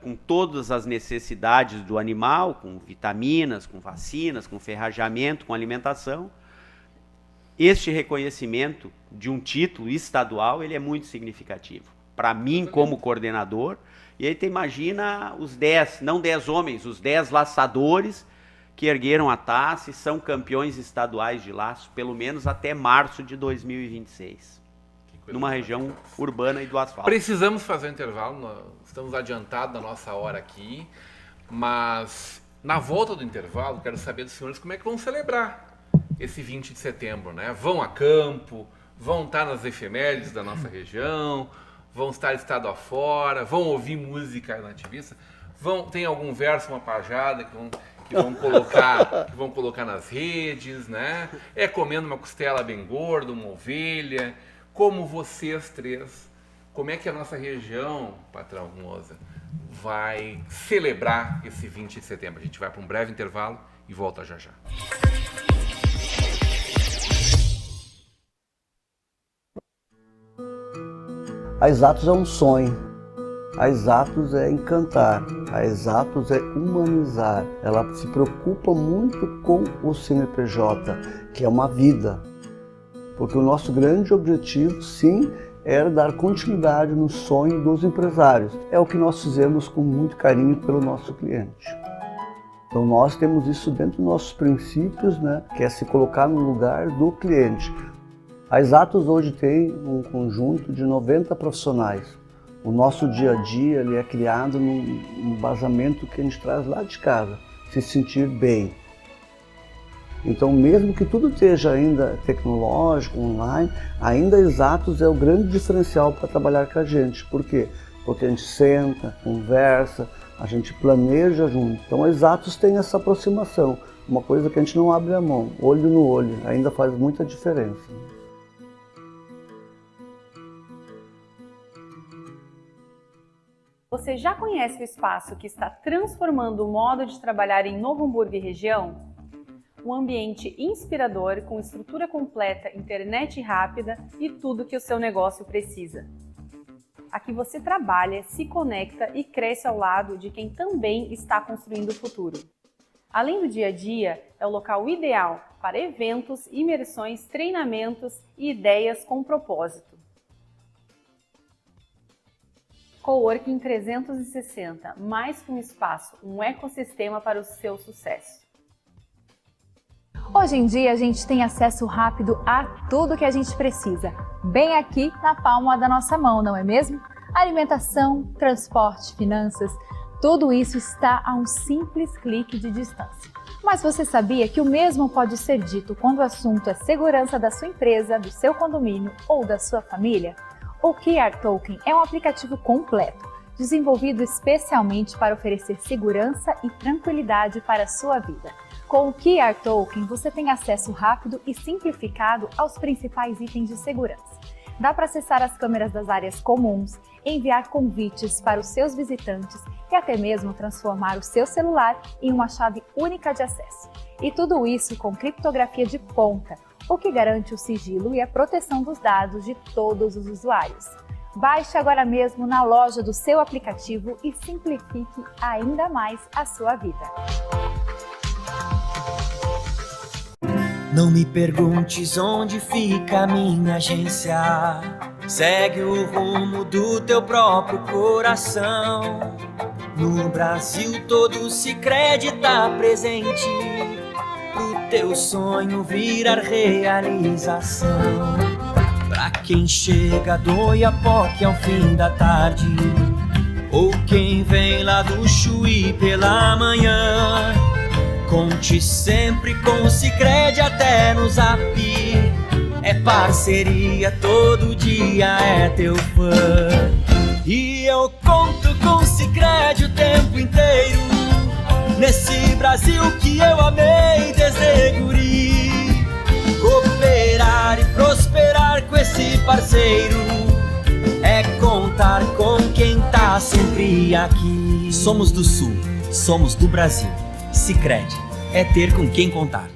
com todas as necessidades do animal, com vitaminas, com vacinas, com ferrajamento, com alimentação. Este reconhecimento de um título estadual, ele é muito significativo. Para mim, como coordenador, e aí tu imagina os 10, não 10 homens, os 10 laçadores que ergueram a taça e são campeões estaduais de laço, pelo menos até março de 2026. Numa região urbana e do asfalto. Precisamos fazer um intervalo, nós estamos adiantados da nossa hora aqui, mas na volta do intervalo, quero saber dos senhores como é que vão celebrar esse 20 de setembro, né? Vão a campo, vão estar nas efemérides da nossa região, vão estar estado afora, vão ouvir música nativista, tem algum verso, uma pajada que vão colocar nas redes, né? É comendo uma costela bem gorda, uma ovelha. Como vocês três, como é que a nossa região, patrão Moza, vai celebrar esse 20 de setembro? A gente vai para um breve intervalo e volta já já. A Exatos é um sonho, a Exatos é encantar, a Exatos é humanizar. Ela se preocupa muito com o CNPJ, que é uma vida. Porque o nosso grande objetivo, sim, era dar continuidade no sonho dos empresários. É o que nós fizemos com muito carinho pelo nosso cliente. Então nós temos isso dentro dos nossos princípios, né, que é se colocar no lugar do cliente. A Exatos hoje tem um conjunto de 90 profissionais. O nosso dia a dia ele é criado num embasamento que a gente traz lá de casa, se sentir bem. Então, mesmo que tudo esteja ainda tecnológico, online, ainda Exatos é o grande diferencial para trabalhar com a gente. Por quê? Porque a gente senta, conversa, a gente planeja junto. Então, a Exatos tem essa aproximação, uma coisa que a gente não abre a mão, olho no olho, ainda faz muita diferença. Você já conhece o espaço que está transformando o modo de trabalhar em Novo Hamburgo e região? Um ambiente inspirador, com estrutura completa, internet rápida e tudo que o seu negócio precisa. Aqui você trabalha, se conecta e cresce ao lado de quem também está construindo o futuro. Além do dia a dia, é o local ideal para eventos, imersões, treinamentos e ideias com propósito. Coworking 360, mais que um espaço, um ecossistema para o seu sucesso. Hoje em dia a gente tem acesso rápido a tudo que a gente precisa, bem aqui na palma da nossa mão, não é mesmo? Alimentação, transporte, finanças, tudo isso está a um simples clique de distância. Mas você sabia que o mesmo pode ser dito quando o assunto é segurança da sua empresa, do seu condomínio ou da sua família? O QR Token é um aplicativo completo desenvolvido especialmente para oferecer segurança e tranquilidade para a sua vida. Com o QR Token, você tem acesso rápido e simplificado aos principais itens de segurança. Dá para acessar as câmeras das áreas comuns, enviar convites para os seus visitantes e até mesmo transformar o seu celular em uma chave única de acesso. E tudo isso com criptografia de ponta, o que garante o sigilo e a proteção dos dados de todos os usuários. Baixe agora mesmo na loja do seu aplicativo e simplifique ainda mais a sua vida. Não me perguntes onde fica a minha agência. Segue o rumo do teu próprio coração. No Brasil todo Sicredi tá presente, pro teu sonho virar realização. Pra quem chega do Oiapoque ao fim da tarde, ou quem vem lá do Chuí pela manhã, conte sempre com o Sicredi até no Zap. É parceria, todo dia é teu fã. E eu conto com o Sicredi o tempo inteiro, nesse Brasil que eu amei desde guri. Cooperar e prosperar com esse parceiro é contar com quem tá sempre aqui. Somos do Sul, somos do Brasil. Sicredi é ter com quem contar.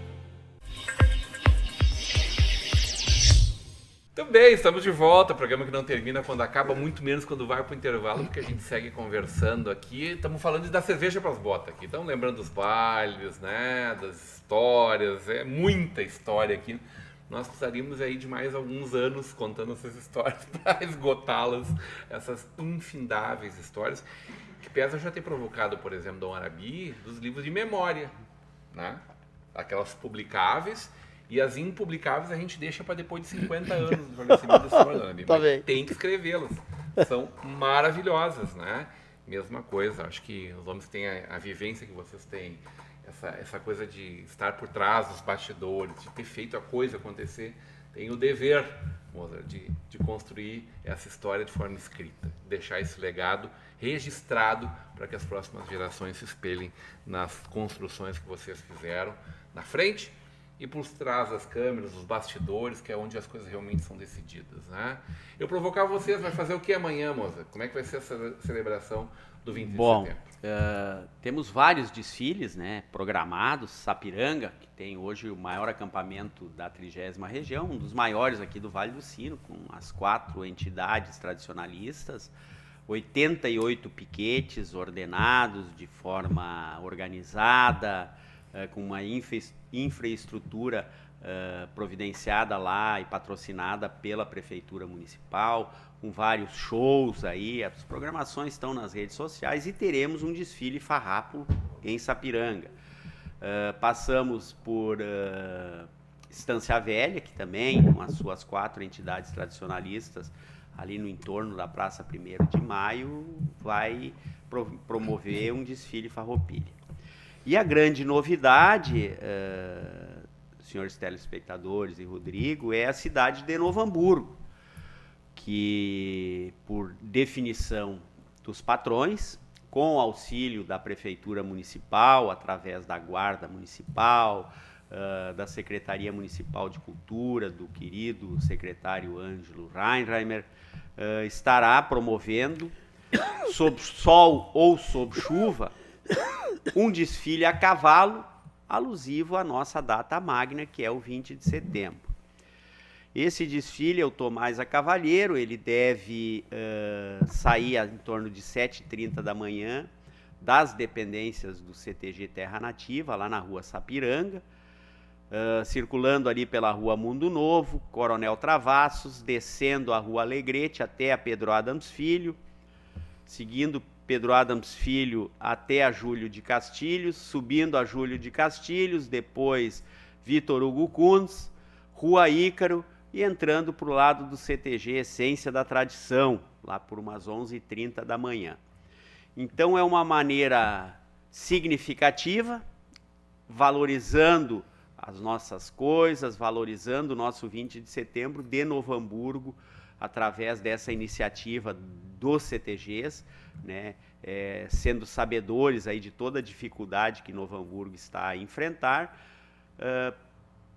Também estamos de volta, programa que não termina quando acaba, muito menos quando vai para o intervalo, porque a gente segue conversando aqui. Estamos falando de dar cerveja para as botas aqui, estamos lembrando dos bailes, né, das histórias, é muita história aqui. Nós precisaríamos aí de mais alguns anos contando essas histórias para esgotá-las, essas infindáveis histórias, que pesa já ter provocado, por exemplo, Dom Arabi, dos livros de memória, né? Aquelas publicáveis. E as impublicáveis a gente deixa para depois de 50 anos do fornecimento da Dom Arabi. Mas tem que escrevê-las. São maravilhosas, né? Mesma coisa, acho que os homens têm a vivência que vocês têm, essa coisa de estar por trás dos bastidores, de ter feito a coisa acontecer. Tem o dever, Mozart, de construir essa história de forma escrita, deixar esse legado registrado para que as próximas gerações se espelhem nas construções que vocês fizeram na frente e por trás das câmeras, os bastidores, que é onde as coisas realmente são decididas, né? Eu provocar vocês, vai fazer o que amanhã, Moza? Como é que vai ser essa celebração do 20 de setembro? Temos vários desfiles, né, programados. Sapiranga, que tem hoje o maior acampamento da 30ª região, um dos maiores aqui do Vale do Sino, com as 4 entidades tradicionalistas, 88 piquetes ordenados de forma organizada, com uma infraestrutura providenciada lá e patrocinada pela Prefeitura Municipal, com vários shows aí. As programações estão nas redes sociais e teremos um desfile farrapo em Sapiranga. Passamos por Estância Velha, que também, com as suas 4 entidades tradicionalistas, ali no entorno da Praça 1º de Maio, vai promover um desfile farroupilha. E a grande novidade, senhores telespectadores e Rodrigo, é a cidade de Novo Hamburgo, que, por definição dos patrões, com o auxílio da Prefeitura Municipal, através da Guarda Municipal, da Secretaria Municipal de Cultura, do querido secretário Ângelo Reinheimer, estará promovendo, sob sol ou sob chuva, um desfile a cavalo alusivo à nossa data magna, que é o 20 de setembro. Esse desfile é o Tomás a Cavalheiro, ele deve sair em torno de 7h30 da manhã das dependências do CTG Terra Nativa, lá na rua Sapiranga, circulando ali pela rua Mundo Novo, Coronel Travassos, descendo a rua Alegrete até a Pedro Adams Filho, seguindo Pedro Adams Filho até a Júlio de Castilhos, subindo a Júlio de Castilhos, depois Vitor Hugo Kunz, Rua Ícaro e entrando para o lado do CTG Essência da Tradição, lá por umas 11h30 da manhã. Então é uma maneira significativa, valorizando as nossas coisas, valorizando o nosso 20 de setembro de Novo Hamburgo, através dessa iniciativa dos CTGs, né, sendo sabedores aí de toda a dificuldade que Novo Hamburgo está a enfrentar,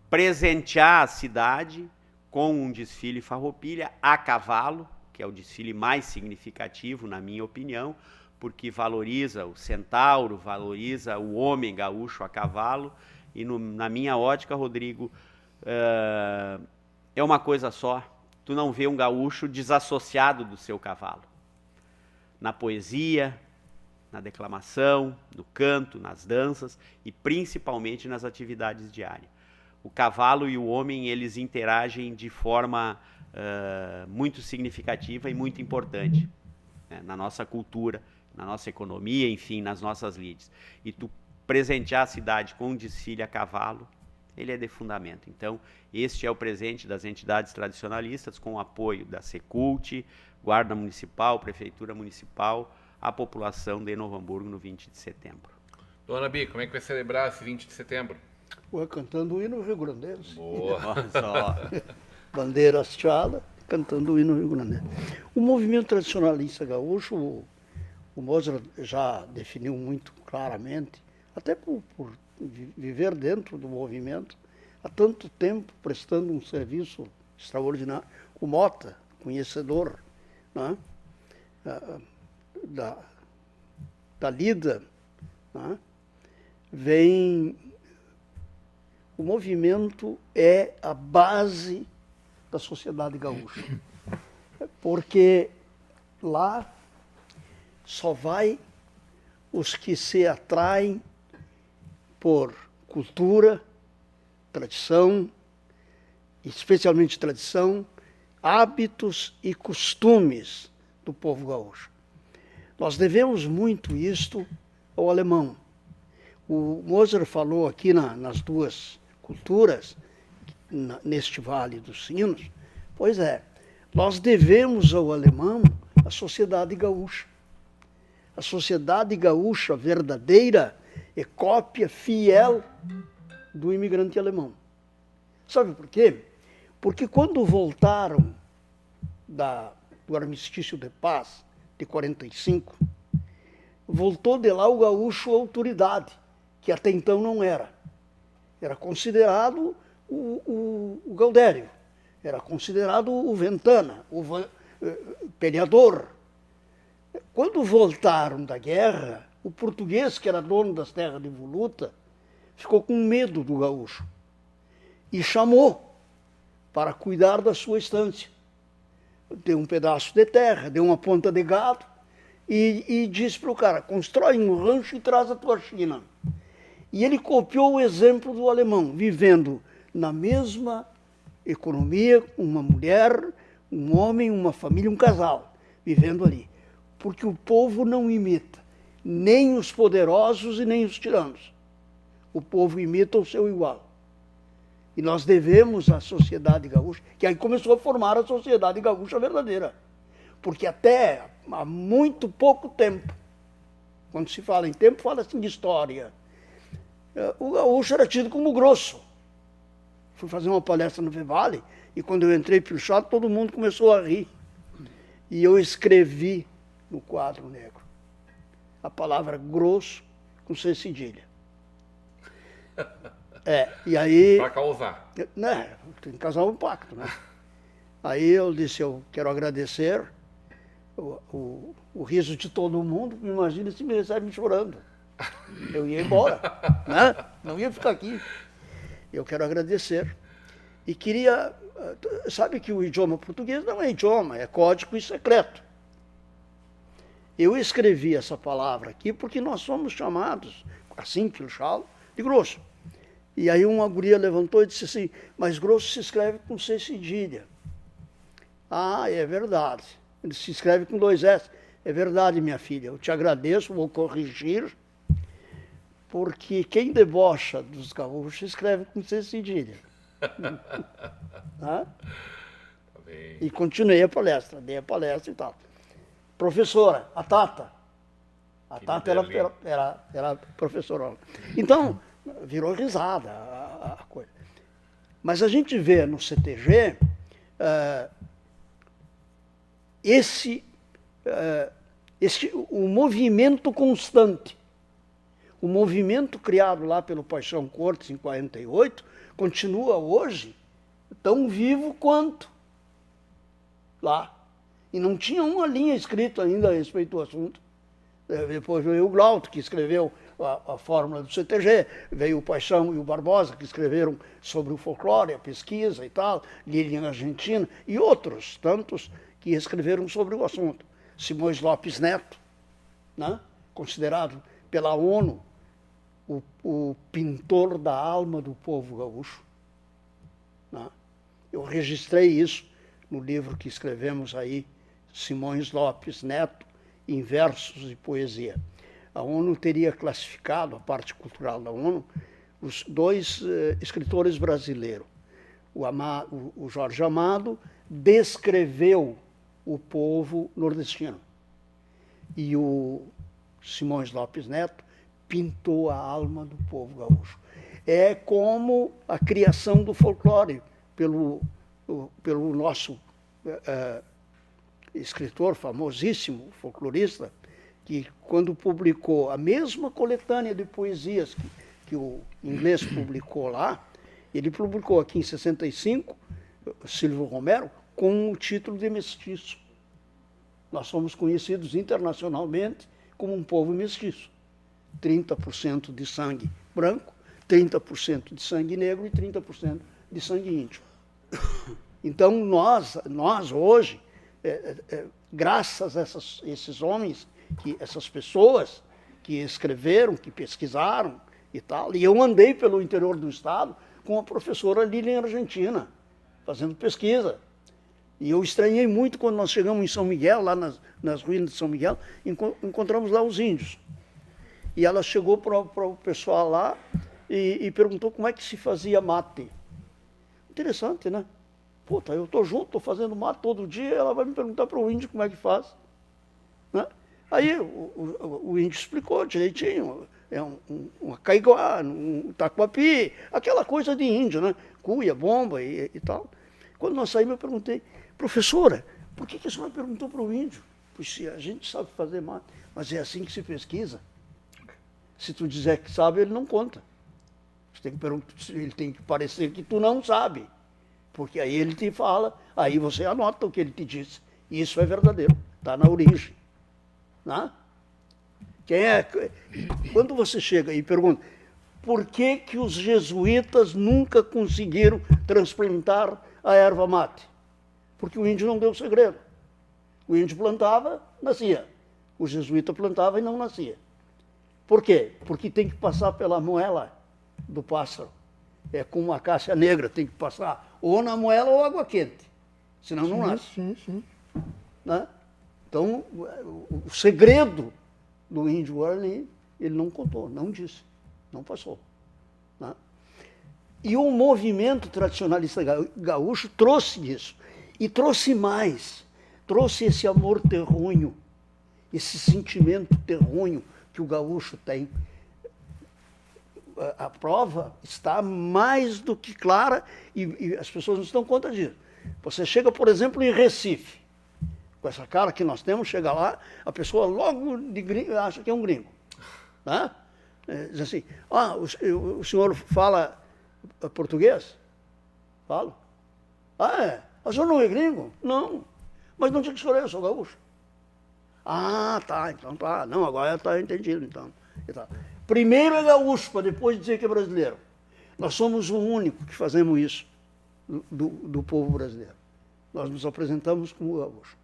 presentear a cidade com um desfile farroupilha a cavalo, que é o desfile mais significativo, na minha opinião, porque valoriza o centauro, valoriza o homem gaúcho a cavalo, e na minha ótica, Rodrigo, é uma coisa só. Tu não vê um gaúcho desassociado do seu cavalo. Na poesia, na declamação, no canto, nas danças e principalmente nas atividades diárias. O cavalo e o homem, eles interagem de forma muito significativa e muito importante, né, na nossa cultura, na nossa economia, enfim, nas nossas lides. E tu presentear a cidade com um desfile a cavalo, ele é de fundamento. Então, este é o presente das entidades tradicionalistas, com o apoio da Secult, Guarda Municipal, Prefeitura Municipal, à população de Novo Hamburgo no 20 de setembro. Dona Bi, como é que vai celebrar esse 20 de setembro? Cantando o hino rio-grandense. Boa! Bandeira hasteada, cantando o hino rio-grandense. O movimento tradicionalista gaúcho, o Mozart já definiu muito claramente, até por viver dentro do movimento, há tanto tempo prestando um serviço extraordinário. O Mota, conhecedor, né, da lida, né, vem... O movimento é a base da sociedade gaúcha, porque lá só vai os que se atraem por cultura, tradição, especialmente tradição, hábitos e costumes do povo gaúcho. Nós devemos muito isto ao alemão. O Mozart falou aqui nas duas culturas, neste Vale dos Sinos. Pois é, nós devemos ao alemão a sociedade gaúcha. A sociedade gaúcha verdadeira é cópia fiel do imigrante alemão. Sabe por quê? Porque quando voltaram do armistício de paz de 45, voltou de lá o gaúcho autoridade, que até então não era. Era considerado o Gaudério, era considerado o Ventana, o peleador. Quando voltaram da guerra, o português, que era dono das terras de voluta, ficou com medo do gaúcho e chamou para cuidar da sua estância. Deu um pedaço de terra, deu uma ponta de gado e disse para o cara: constrói um rancho e traz a tua China. E ele copiou o exemplo do alemão, vivendo na mesma economia, uma mulher, um homem, uma família, um casal, vivendo ali. Porque o povo não imita nem os poderosos e nem os tiranos. O povo imita o seu igual. E nós devemos à sociedade gaúcha, que aí começou a formar a sociedade gaúcha verdadeira. Porque até há muito pouco tempo, quando se fala em tempo, fala-se de história. O gaúcho era tido como grosso. Fui fazer uma palestra no Vivale e quando eu entrei pelo chão, todo mundo começou a rir. E eu escrevi no quadro negro a palavra grosso com C cedilha. E aí... Para causar. Né, tem que causar um pacto, né? Aí eu disse: eu quero agradecer o riso de todo mundo. Imagina se me recebe chorando. Eu ia embora, né? Não ia ficar aqui. Eu quero agradecer. E queria... Sabe que o idioma português não é idioma, é código e secreto. Eu escrevi essa palavra aqui porque nós somos chamados, assim pelo chalo, de grosso. E aí uma guria levantou e disse assim: mas grosso se escreve com C cedilha. Ah, é verdade. Ele se escreve com 2 S. É verdade, minha filha. Eu te agradeço, vou corrigir, porque quem debocha dos gaúchos escreve com C cedilha. Tá? E continuei a palestra, dei a palestra e tal. Professora, a Tata. A Tata era professora. Então, virou risada a coisa. Mas a gente vê no CTG o movimento constante, o movimento criado lá pelo Paixão Cortes em 48, continua hoje tão vivo quanto lá. E não tinha uma linha escrita ainda a respeito do assunto. Depois veio o Glauto, que escreveu a fórmula do CTG, veio o Paixão e o Barbosa, que escreveram sobre o folclore, a pesquisa e tal, Lilian Argentina, e outros tantos que escreveram sobre o assunto. Simões Lopes Neto, né? Considerado pela ONU o pintor da alma do povo gaúcho. Né? Eu registrei isso no livro que escrevemos aí, Simões Lopes Neto, em versos e poesia. A ONU teria classificado, a parte cultural da ONU, os dois escritores brasileiros. O Jorge Amado descreveu o povo nordestino. E o Simões Lopes Neto pintou a alma do povo gaúcho. É como a criação do folclore pelo nosso escritor famosíssimo, folclorista, que quando publicou a mesma coletânea de poesias que o inglês publicou lá, ele publicou aqui em 65, Silvio Romero, com o título de Mestiço. Nós somos conhecidos internacionalmente como um povo mestiço. 30% de sangue branco, 30% de sangue negro e 30% de sangue índio. Então, nós hoje, graças a esses homens, essas pessoas que escreveram, que pesquisaram e tal, e eu andei pelo interior do estado com a professora Lilian Argentina, fazendo pesquisa. E eu estranhei muito quando nós chegamos em São Miguel, lá nas ruínas de São Miguel, encontramos lá os índios. E ela chegou para o pessoal lá e perguntou como é que se fazia mate. Interessante, né? Puta, eu estou junto, estou fazendo mate todo dia, ela vai me perguntar para o índio como é que faz. Né? Aí o índio explicou direitinho, é uma caiguá, um taquapi, aquela coisa de índio, né? Cuia, bomba e tal. Quando nós saímos, eu perguntei, professora, por que a senhora perguntou para o índio? Pois se a gente sabe fazer mate, mas é assim que se pesquisa. Se tu dizer que sabe, ele não conta. Você tem que perguntar, ele tem que parecer que tu não sabe. Porque aí ele te fala, aí você anota o que ele te disse. E isso é verdadeiro, está na origem. Né? Quando você chega e pergunta, por que os jesuítas nunca conseguiram transplantar a erva mate? Porque o índio não deu segredo. O índio plantava, nascia. O jesuíta plantava e não nascia. Por quê? Porque tem que passar pela moela do pássaro. É como uma caixa negra, tem que passar ou na moela ou água quente. Senão não nasce. Sim. Né? Então, o segredo do índio Warley, ele não contou, não disse, não passou. Né? E o movimento tradicionalista gaúcho trouxe isso. E trouxe mais. Trouxe esse amor terrunho, esse sentimento terrunho que o gaúcho tem. A prova está mais do que clara e as pessoas não se dão conta disso. Você chega, por exemplo, em Recife, com essa cara que nós temos, chega lá, a pessoa logo de gringo acha que é um gringo. Né? Diz assim, o senhor fala português? Falo. Ah, é? O senhor não é gringo? Não. Mas não tinha que escolher, eu sou gaúcho. Ah, tá, então tá. Não, agora está entendido, então. Primeiro é gaúcho, para depois dizer que é brasileiro. Nós somos o único que fazemos isso do povo brasileiro. Nós nos apresentamos como gaúcho.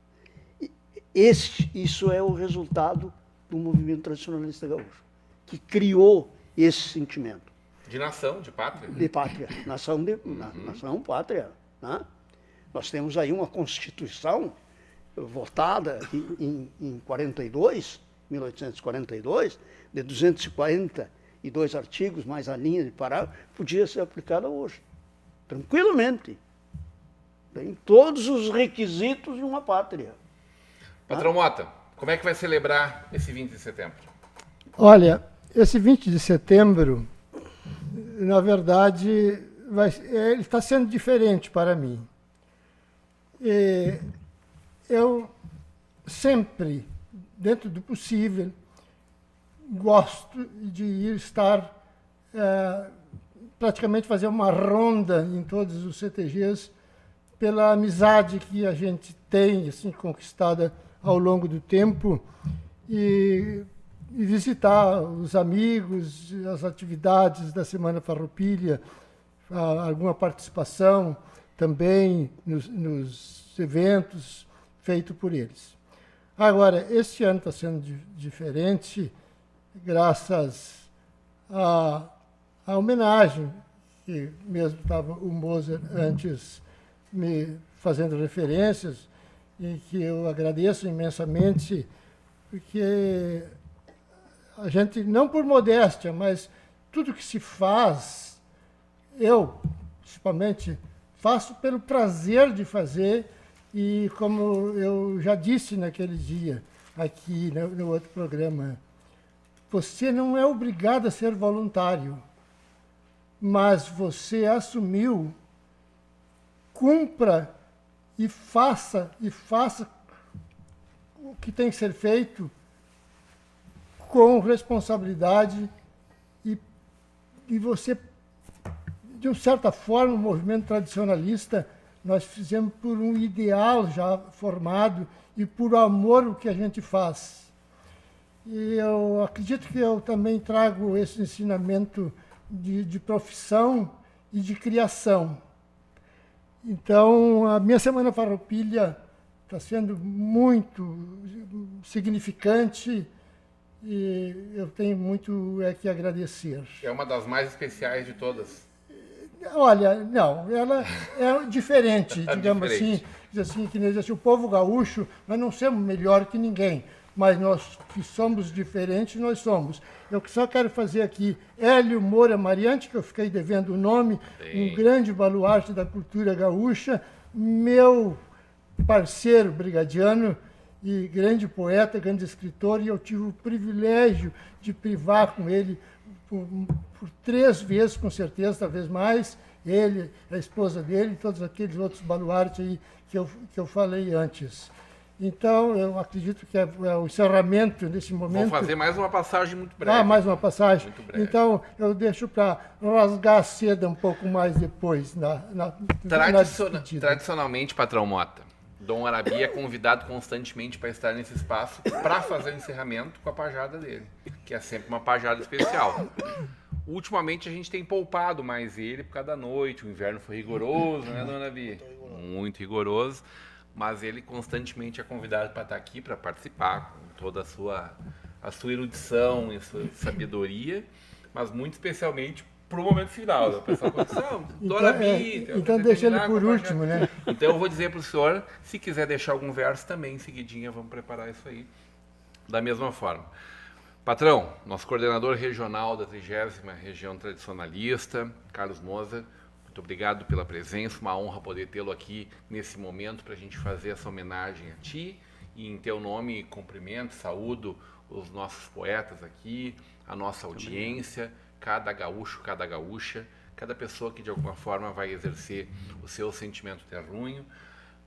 Isso é o resultado do movimento tradicionalista gaúcho, que criou esse sentimento. De nação, de pátria. De pátria. Nação, pátria. Né? Nós temos aí uma Constituição votada em 42, 1842, de 242 artigos, mais a linha de parágrafo, podia ser aplicada hoje, tranquilamente. Tem todos os requisitos de uma pátria. Patrão Mota, como é que vai celebrar esse 20 de setembro? Olha, esse 20 de setembro, na verdade, ele está sendo diferente para mim. Eu sempre, dentro do possível, gosto de estar, praticamente fazer uma ronda em todos os CTGs, pela amizade que a gente tem, assim, conquistada ao longo do tempo, e visitar os amigos, as atividades da Semana Farroupilha, alguma participação também nos eventos feitos por eles. Agora, este ano está sendo diferente, graças à homenagem, que mesmo estava o Moser antes me fazendo referências, e que eu agradeço imensamente, porque a gente, não por modéstia, mas tudo que se faz, eu, principalmente, faço pelo prazer de fazer, e como eu já disse naquele dia, aqui no outro programa, você não é obrigado a ser voluntário, mas você assumiu, cumpra e faça o que tem que ser feito com responsabilidade, e você, de uma certa forma, o movimento tradicionalista, nós fizemos por um ideal já formado e por amor ao que a gente faz. E eu acredito que eu também trago esse ensinamento de profissão e de criação. Então, a minha Semana Farroupilha está sendo muito significante, e eu tenho muito que agradecer. É uma das mais especiais de todas. Olha, não, ela é diferente, digamos assim, diz assim, que diz assim, o povo gaúcho, nós não somos melhor que ninguém, mas nós que somos diferentes, nós somos. Eu só quero fazer aqui Hélio Moura Mariante, que eu fiquei devendo o nome, um grande baluarte da cultura gaúcha, meu parceiro brigadiano e grande poeta, grande escritor, e eu tive o privilégio de privar com ele por 3 vezes, com certeza, talvez mais, ele, a esposa dele, e todos aqueles outros baluartes aí que eu falei antes. Então, eu acredito que é o encerramento desse momento. Vou fazer mais uma passagem muito breve. Mais uma passagem. Muito breve. Então, eu deixo para rasgar a seda um pouco mais depois, na despedida. Tradicionalmente, patrão Mota, Dom Arabi é convidado constantemente para estar nesse espaço para fazer o encerramento com a pajada dele, que é sempre uma pajada especial. Ultimamente a gente tem poupado mais ele por causa da noite, o inverno foi rigoroso, né, Dona Arabi? Muito rigoroso, mas ele constantemente é convidado para estar aqui, para participar com toda a sua erudição e a sua sabedoria, mas muito especialmente pro momento final, da pessoa condição. Então deixa ele por último, né? Então eu vou dizer pro senhor, se quiser deixar algum verso também, em seguidinha, vamos preparar isso aí. Da mesma forma. Patrão, nosso coordenador regional da 30ª Região Tradicionalista, Carlos Moser, muito obrigado pela presença, uma honra poder tê-lo aqui nesse momento para a gente fazer essa homenagem a ti, e em teu nome cumprimento, saúdo os nossos poetas aqui, a nossa audiência, cada gaúcho, cada gaúcha, cada pessoa que de alguma forma vai exercer o seu sentimento terrunho,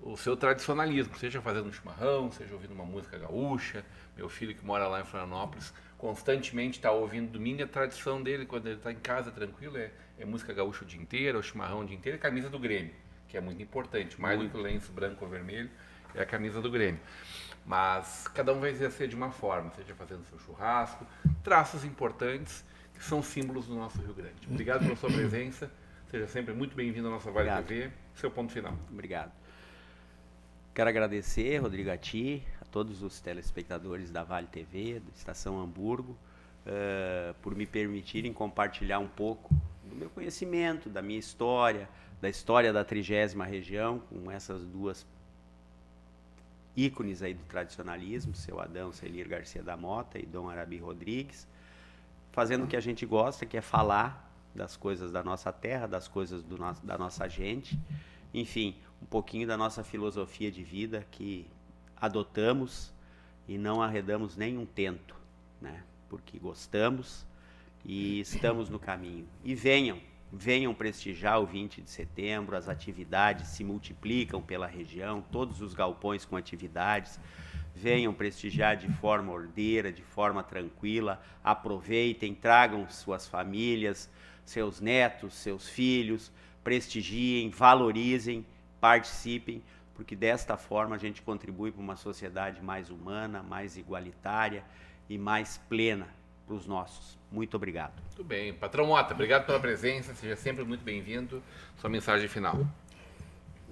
o seu tradicionalismo, seja fazendo um chimarrão, seja ouvindo uma música gaúcha. Meu filho que mora lá em Florianópolis constantemente está ouvindo domingo, a tradição dele quando ele está em casa tranquilo é música gaúcha o dia inteiro, o chimarrão o dia inteiro, e camisa do Grêmio, que é muito importante, mais do que o lenço branco ou vermelho, é a camisa do Grêmio. Mas cada um vai exercer de uma forma, seja fazendo seu churrasco, traços importantes que são símbolos do nosso Rio Grande. Obrigado pela sua presença, seja sempre muito bem-vindo à nossa Vale TV. Seu ponto final. Obrigado. Quero agradecer, Rodrigo, a ti, a todos os telespectadores da Vale TV, da Estação Hamburgo, por me permitirem compartilhar um pouco do meu conhecimento, da minha história, da história da 30ª Região, com essas duas ícones aí do tradicionalismo, seu Adão Celir Garcia da Mota e Dom Arabi Rodrigues, fazendo o que a gente gosta, que é falar das coisas da nossa terra, das coisas da nossa gente, enfim, um pouquinho da nossa filosofia de vida que adotamos e não arredamos nem um tento, né? Porque gostamos e estamos no caminho. E venham prestigiar o 20 de setembro, as atividades se multiplicam pela região, todos os galpões com atividades, venham prestigiar de forma ordeira, de forma tranquila, aproveitem, tragam suas famílias, seus netos, seus filhos, prestigiem, valorizem, participem, porque desta forma a gente contribui para uma sociedade mais humana, mais igualitária e mais plena para os nossos. Muito obrigado. Muito bem. Patrão Mota, obrigado pela presença, seja sempre muito bem-vindo. Sua mensagem final.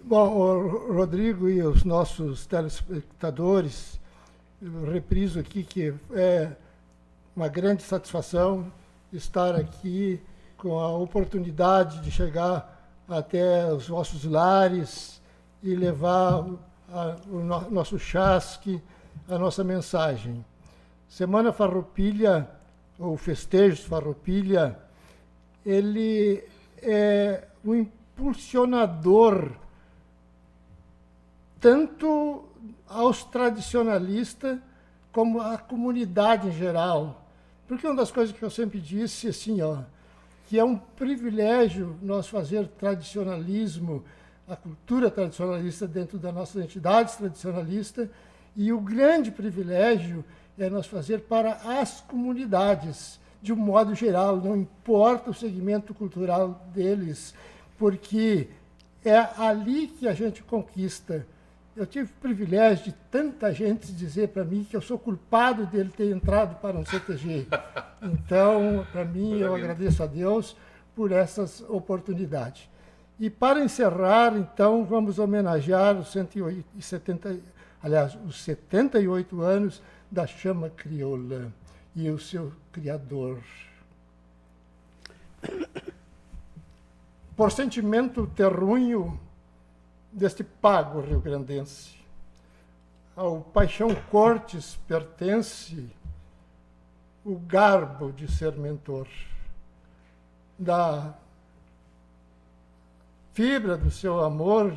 Bom, o Rodrigo e os nossos telespectadores, eu repriso aqui que é uma grande satisfação estar aqui com a oportunidade de chegar até os vossos lares e levar o nosso chasque, a nossa mensagem. Semana Farroupilha, ou Festejos Farroupilha, ele é um impulsionador tanto aos tradicionalistas como à comunidade em geral. Porque uma das coisas que eu sempre disse, assim, que é um privilégio nós fazer tradicionalismo, a cultura tradicionalista dentro das nossas entidades tradicionalistas, e o grande privilégio é nós fazer para as comunidades, de um modo geral, não importa o segmento cultural deles, porque é ali que a gente conquista. Eu tive o privilégio de tanta gente dizer para mim que eu sou culpado dele ter entrado para um CTG. Então, para mim, eu agradeço a Deus por essas oportunidades. E para encerrar, então, vamos homenagear os 78 anos da Chama Crioula e o seu criador. Por sentimento terrunho deste pago rio-grandense, ao Paixão Cortes pertence o garbo de ser mentor, da fibra do seu amor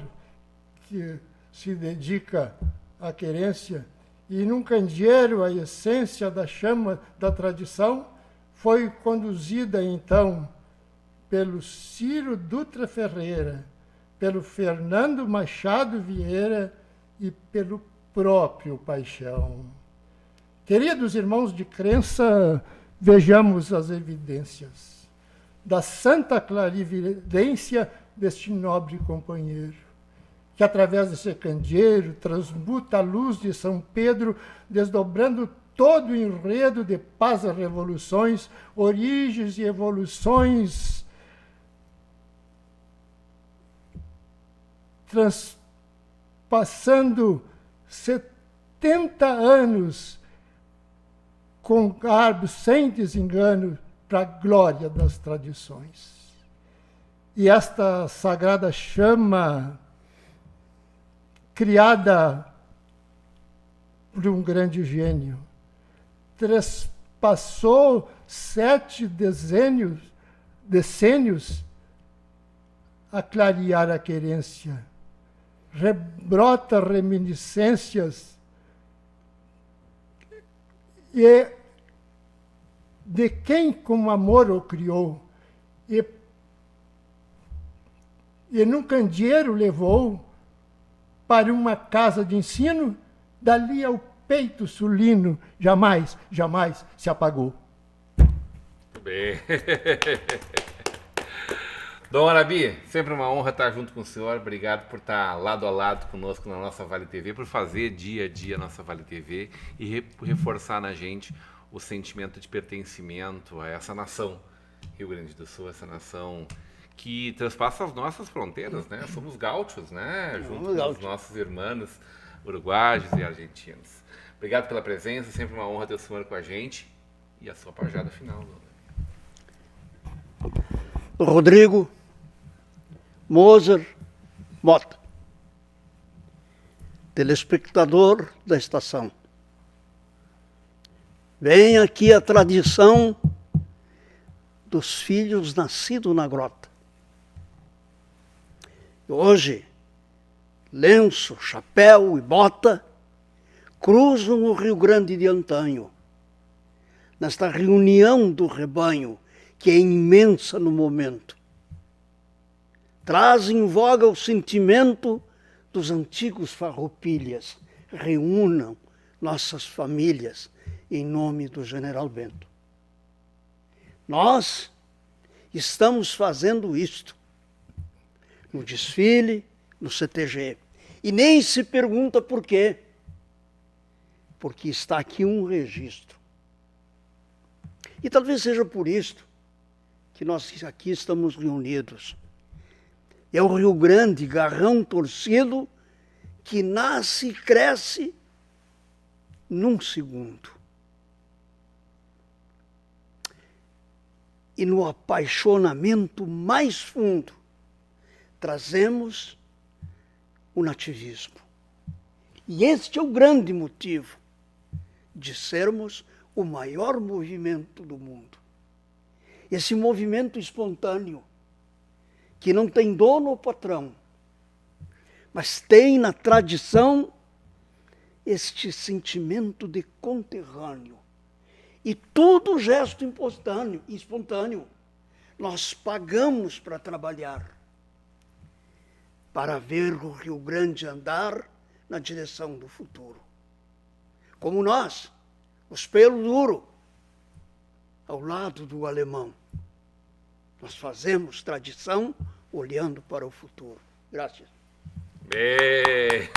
que se dedica à querência, e num candeeiro a essência da chama da tradição foi conduzida então pelo Ciro Dutra Ferreira, pelo Fernando Machado Vieira e pelo próprio Paixão. Queridos irmãos de crença, vejamos as evidências da santa clarividência deste nobre companheiro, que através desse candeeiro transmuta a luz de São Pedro, desdobrando todo o enredo de paz e revoluções, origens e evoluções, transpassando 70 anos com garbo, sem desengano, para a glória das tradições. E esta sagrada chama, criada por um grande gênio, trespassou 7 decênios a clarear a querência, rebrota reminiscências e de quem com amor o criou e num candeeiro levou para uma casa de ensino, dali ao peito sulino, jamais, jamais se apagou. Muito bem. Dom Arabi, sempre uma honra estar junto com o senhor. Obrigado por estar lado a lado conosco na nossa Vale TV, por fazer dia a dia a nossa Vale TV e por reforçar na gente o sentimento de pertencimento a essa nação, Rio Grande do Sul, essa nação que transpassa as nossas fronteiras, né? Somos gaúchos, né? Junto com os nossos irmãos uruguaios e argentinos. Obrigado pela presença, sempre uma honra ter o senhor com a gente. E a sua pajada final, Dona. Rodrigo, Moser, Mota, telespectador da estação. Vem aqui a tradição dos filhos nascidos na grota. Hoje, lenço, chapéu e bota cruzam o Rio Grande de antanho, nesta reunião do rebanho, que é imensa no momento. Traz em voga o sentimento dos antigos farroupilhas, reúnam, nossas famílias, em nome do General Bento. Nós estamos fazendo isto no desfile, no CTG. E nem se pergunta por quê. Porque está aqui um registro. E talvez seja por isto que nós aqui estamos reunidos. É o Rio Grande, garrão torcido, que nasce e cresce num segundo. E no apaixonamento mais fundo, trazemos o nativismo. E este é o grande motivo de sermos o maior movimento do mundo. Esse movimento espontâneo, que não tem dono ou patrão, mas tem na tradição este sentimento de conterrâneo. E tudo gesto espontâneo. Nós pagamos para trabalhar, para ver o Rio Grande andar na direção do futuro. Como nós, os pelo duro, ao lado do alemão. Nós fazemos tradição olhando para o futuro. Graças. Bem.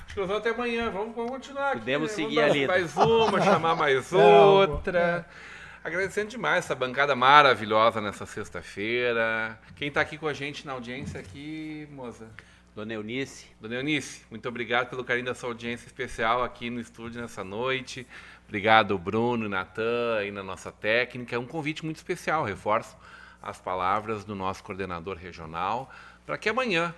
Acho que nós vamos até amanhã. Vamos continuar aqui. Podemos né? seguir Vamos ali. mais uma, chamar mais outra. Agradecendo demais essa bancada maravilhosa nessa sexta-feira. Quem está aqui com a gente na audiência aqui, moça? Dona Eunice. Dona Eunice, muito obrigado pelo carinho da sua audiência especial aqui no estúdio nessa noite. Obrigado, Bruno e Natan, aí na nossa técnica. É um convite muito especial, reforço as palavras do nosso coordenador regional, para que amanhã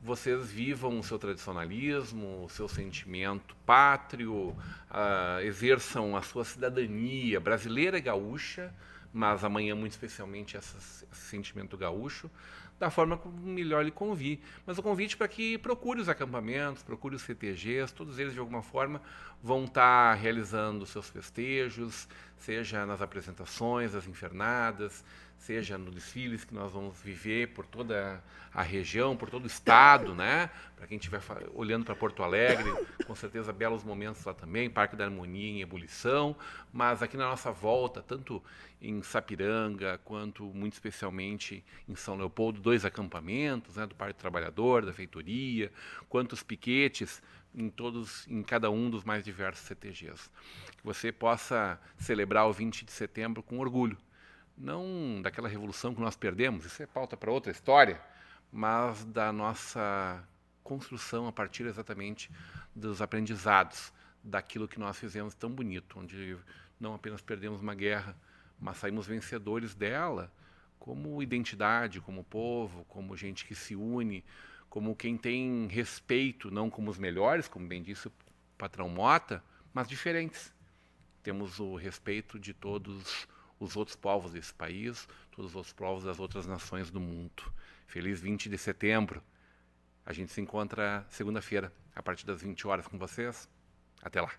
vocês vivam o seu tradicionalismo, o seu sentimento pátrio, exerçam a sua cidadania brasileira e gaúcha, mas amanhã muito especialmente esse sentimento gaúcho, da forma como melhor lhe convir. Mas o convite para que procure os acampamentos, procure os CTGs, todos eles de alguma forma vão estar realizando seus festejos, seja nas apresentações, as infernadas, seja nos desfiles que nós vamos viver por toda a região, por todo o estado, né? Para quem estiver olhando para Porto Alegre, com certeza belos momentos lá também, Parque da Harmonia em ebulição, mas aqui na nossa volta, tanto em Sapiranga, quanto muito especialmente em São Leopoldo, 2 acampamentos, né, do Parque do Trabalhador, da Feitoria, quanto os piquetes em cada um dos mais diversos CTGs. Que você possa celebrar o 20 de setembro com orgulho. Não daquela revolução que nós perdemos, isso é pauta para outra história, mas da nossa construção a partir exatamente dos aprendizados, daquilo que nós fizemos tão bonito, onde não apenas perdemos uma guerra, mas saímos vencedores dela, como identidade, como povo, como gente que se une, como quem tem respeito, não como os melhores, como bem disse o patrão Mota, mas diferentes. Temos o respeito de todos os outros povos desse país, todos os outros povos das outras nações do mundo. Feliz 20 de setembro. A gente se encontra segunda-feira, a partir das 20 horas com vocês. Até lá.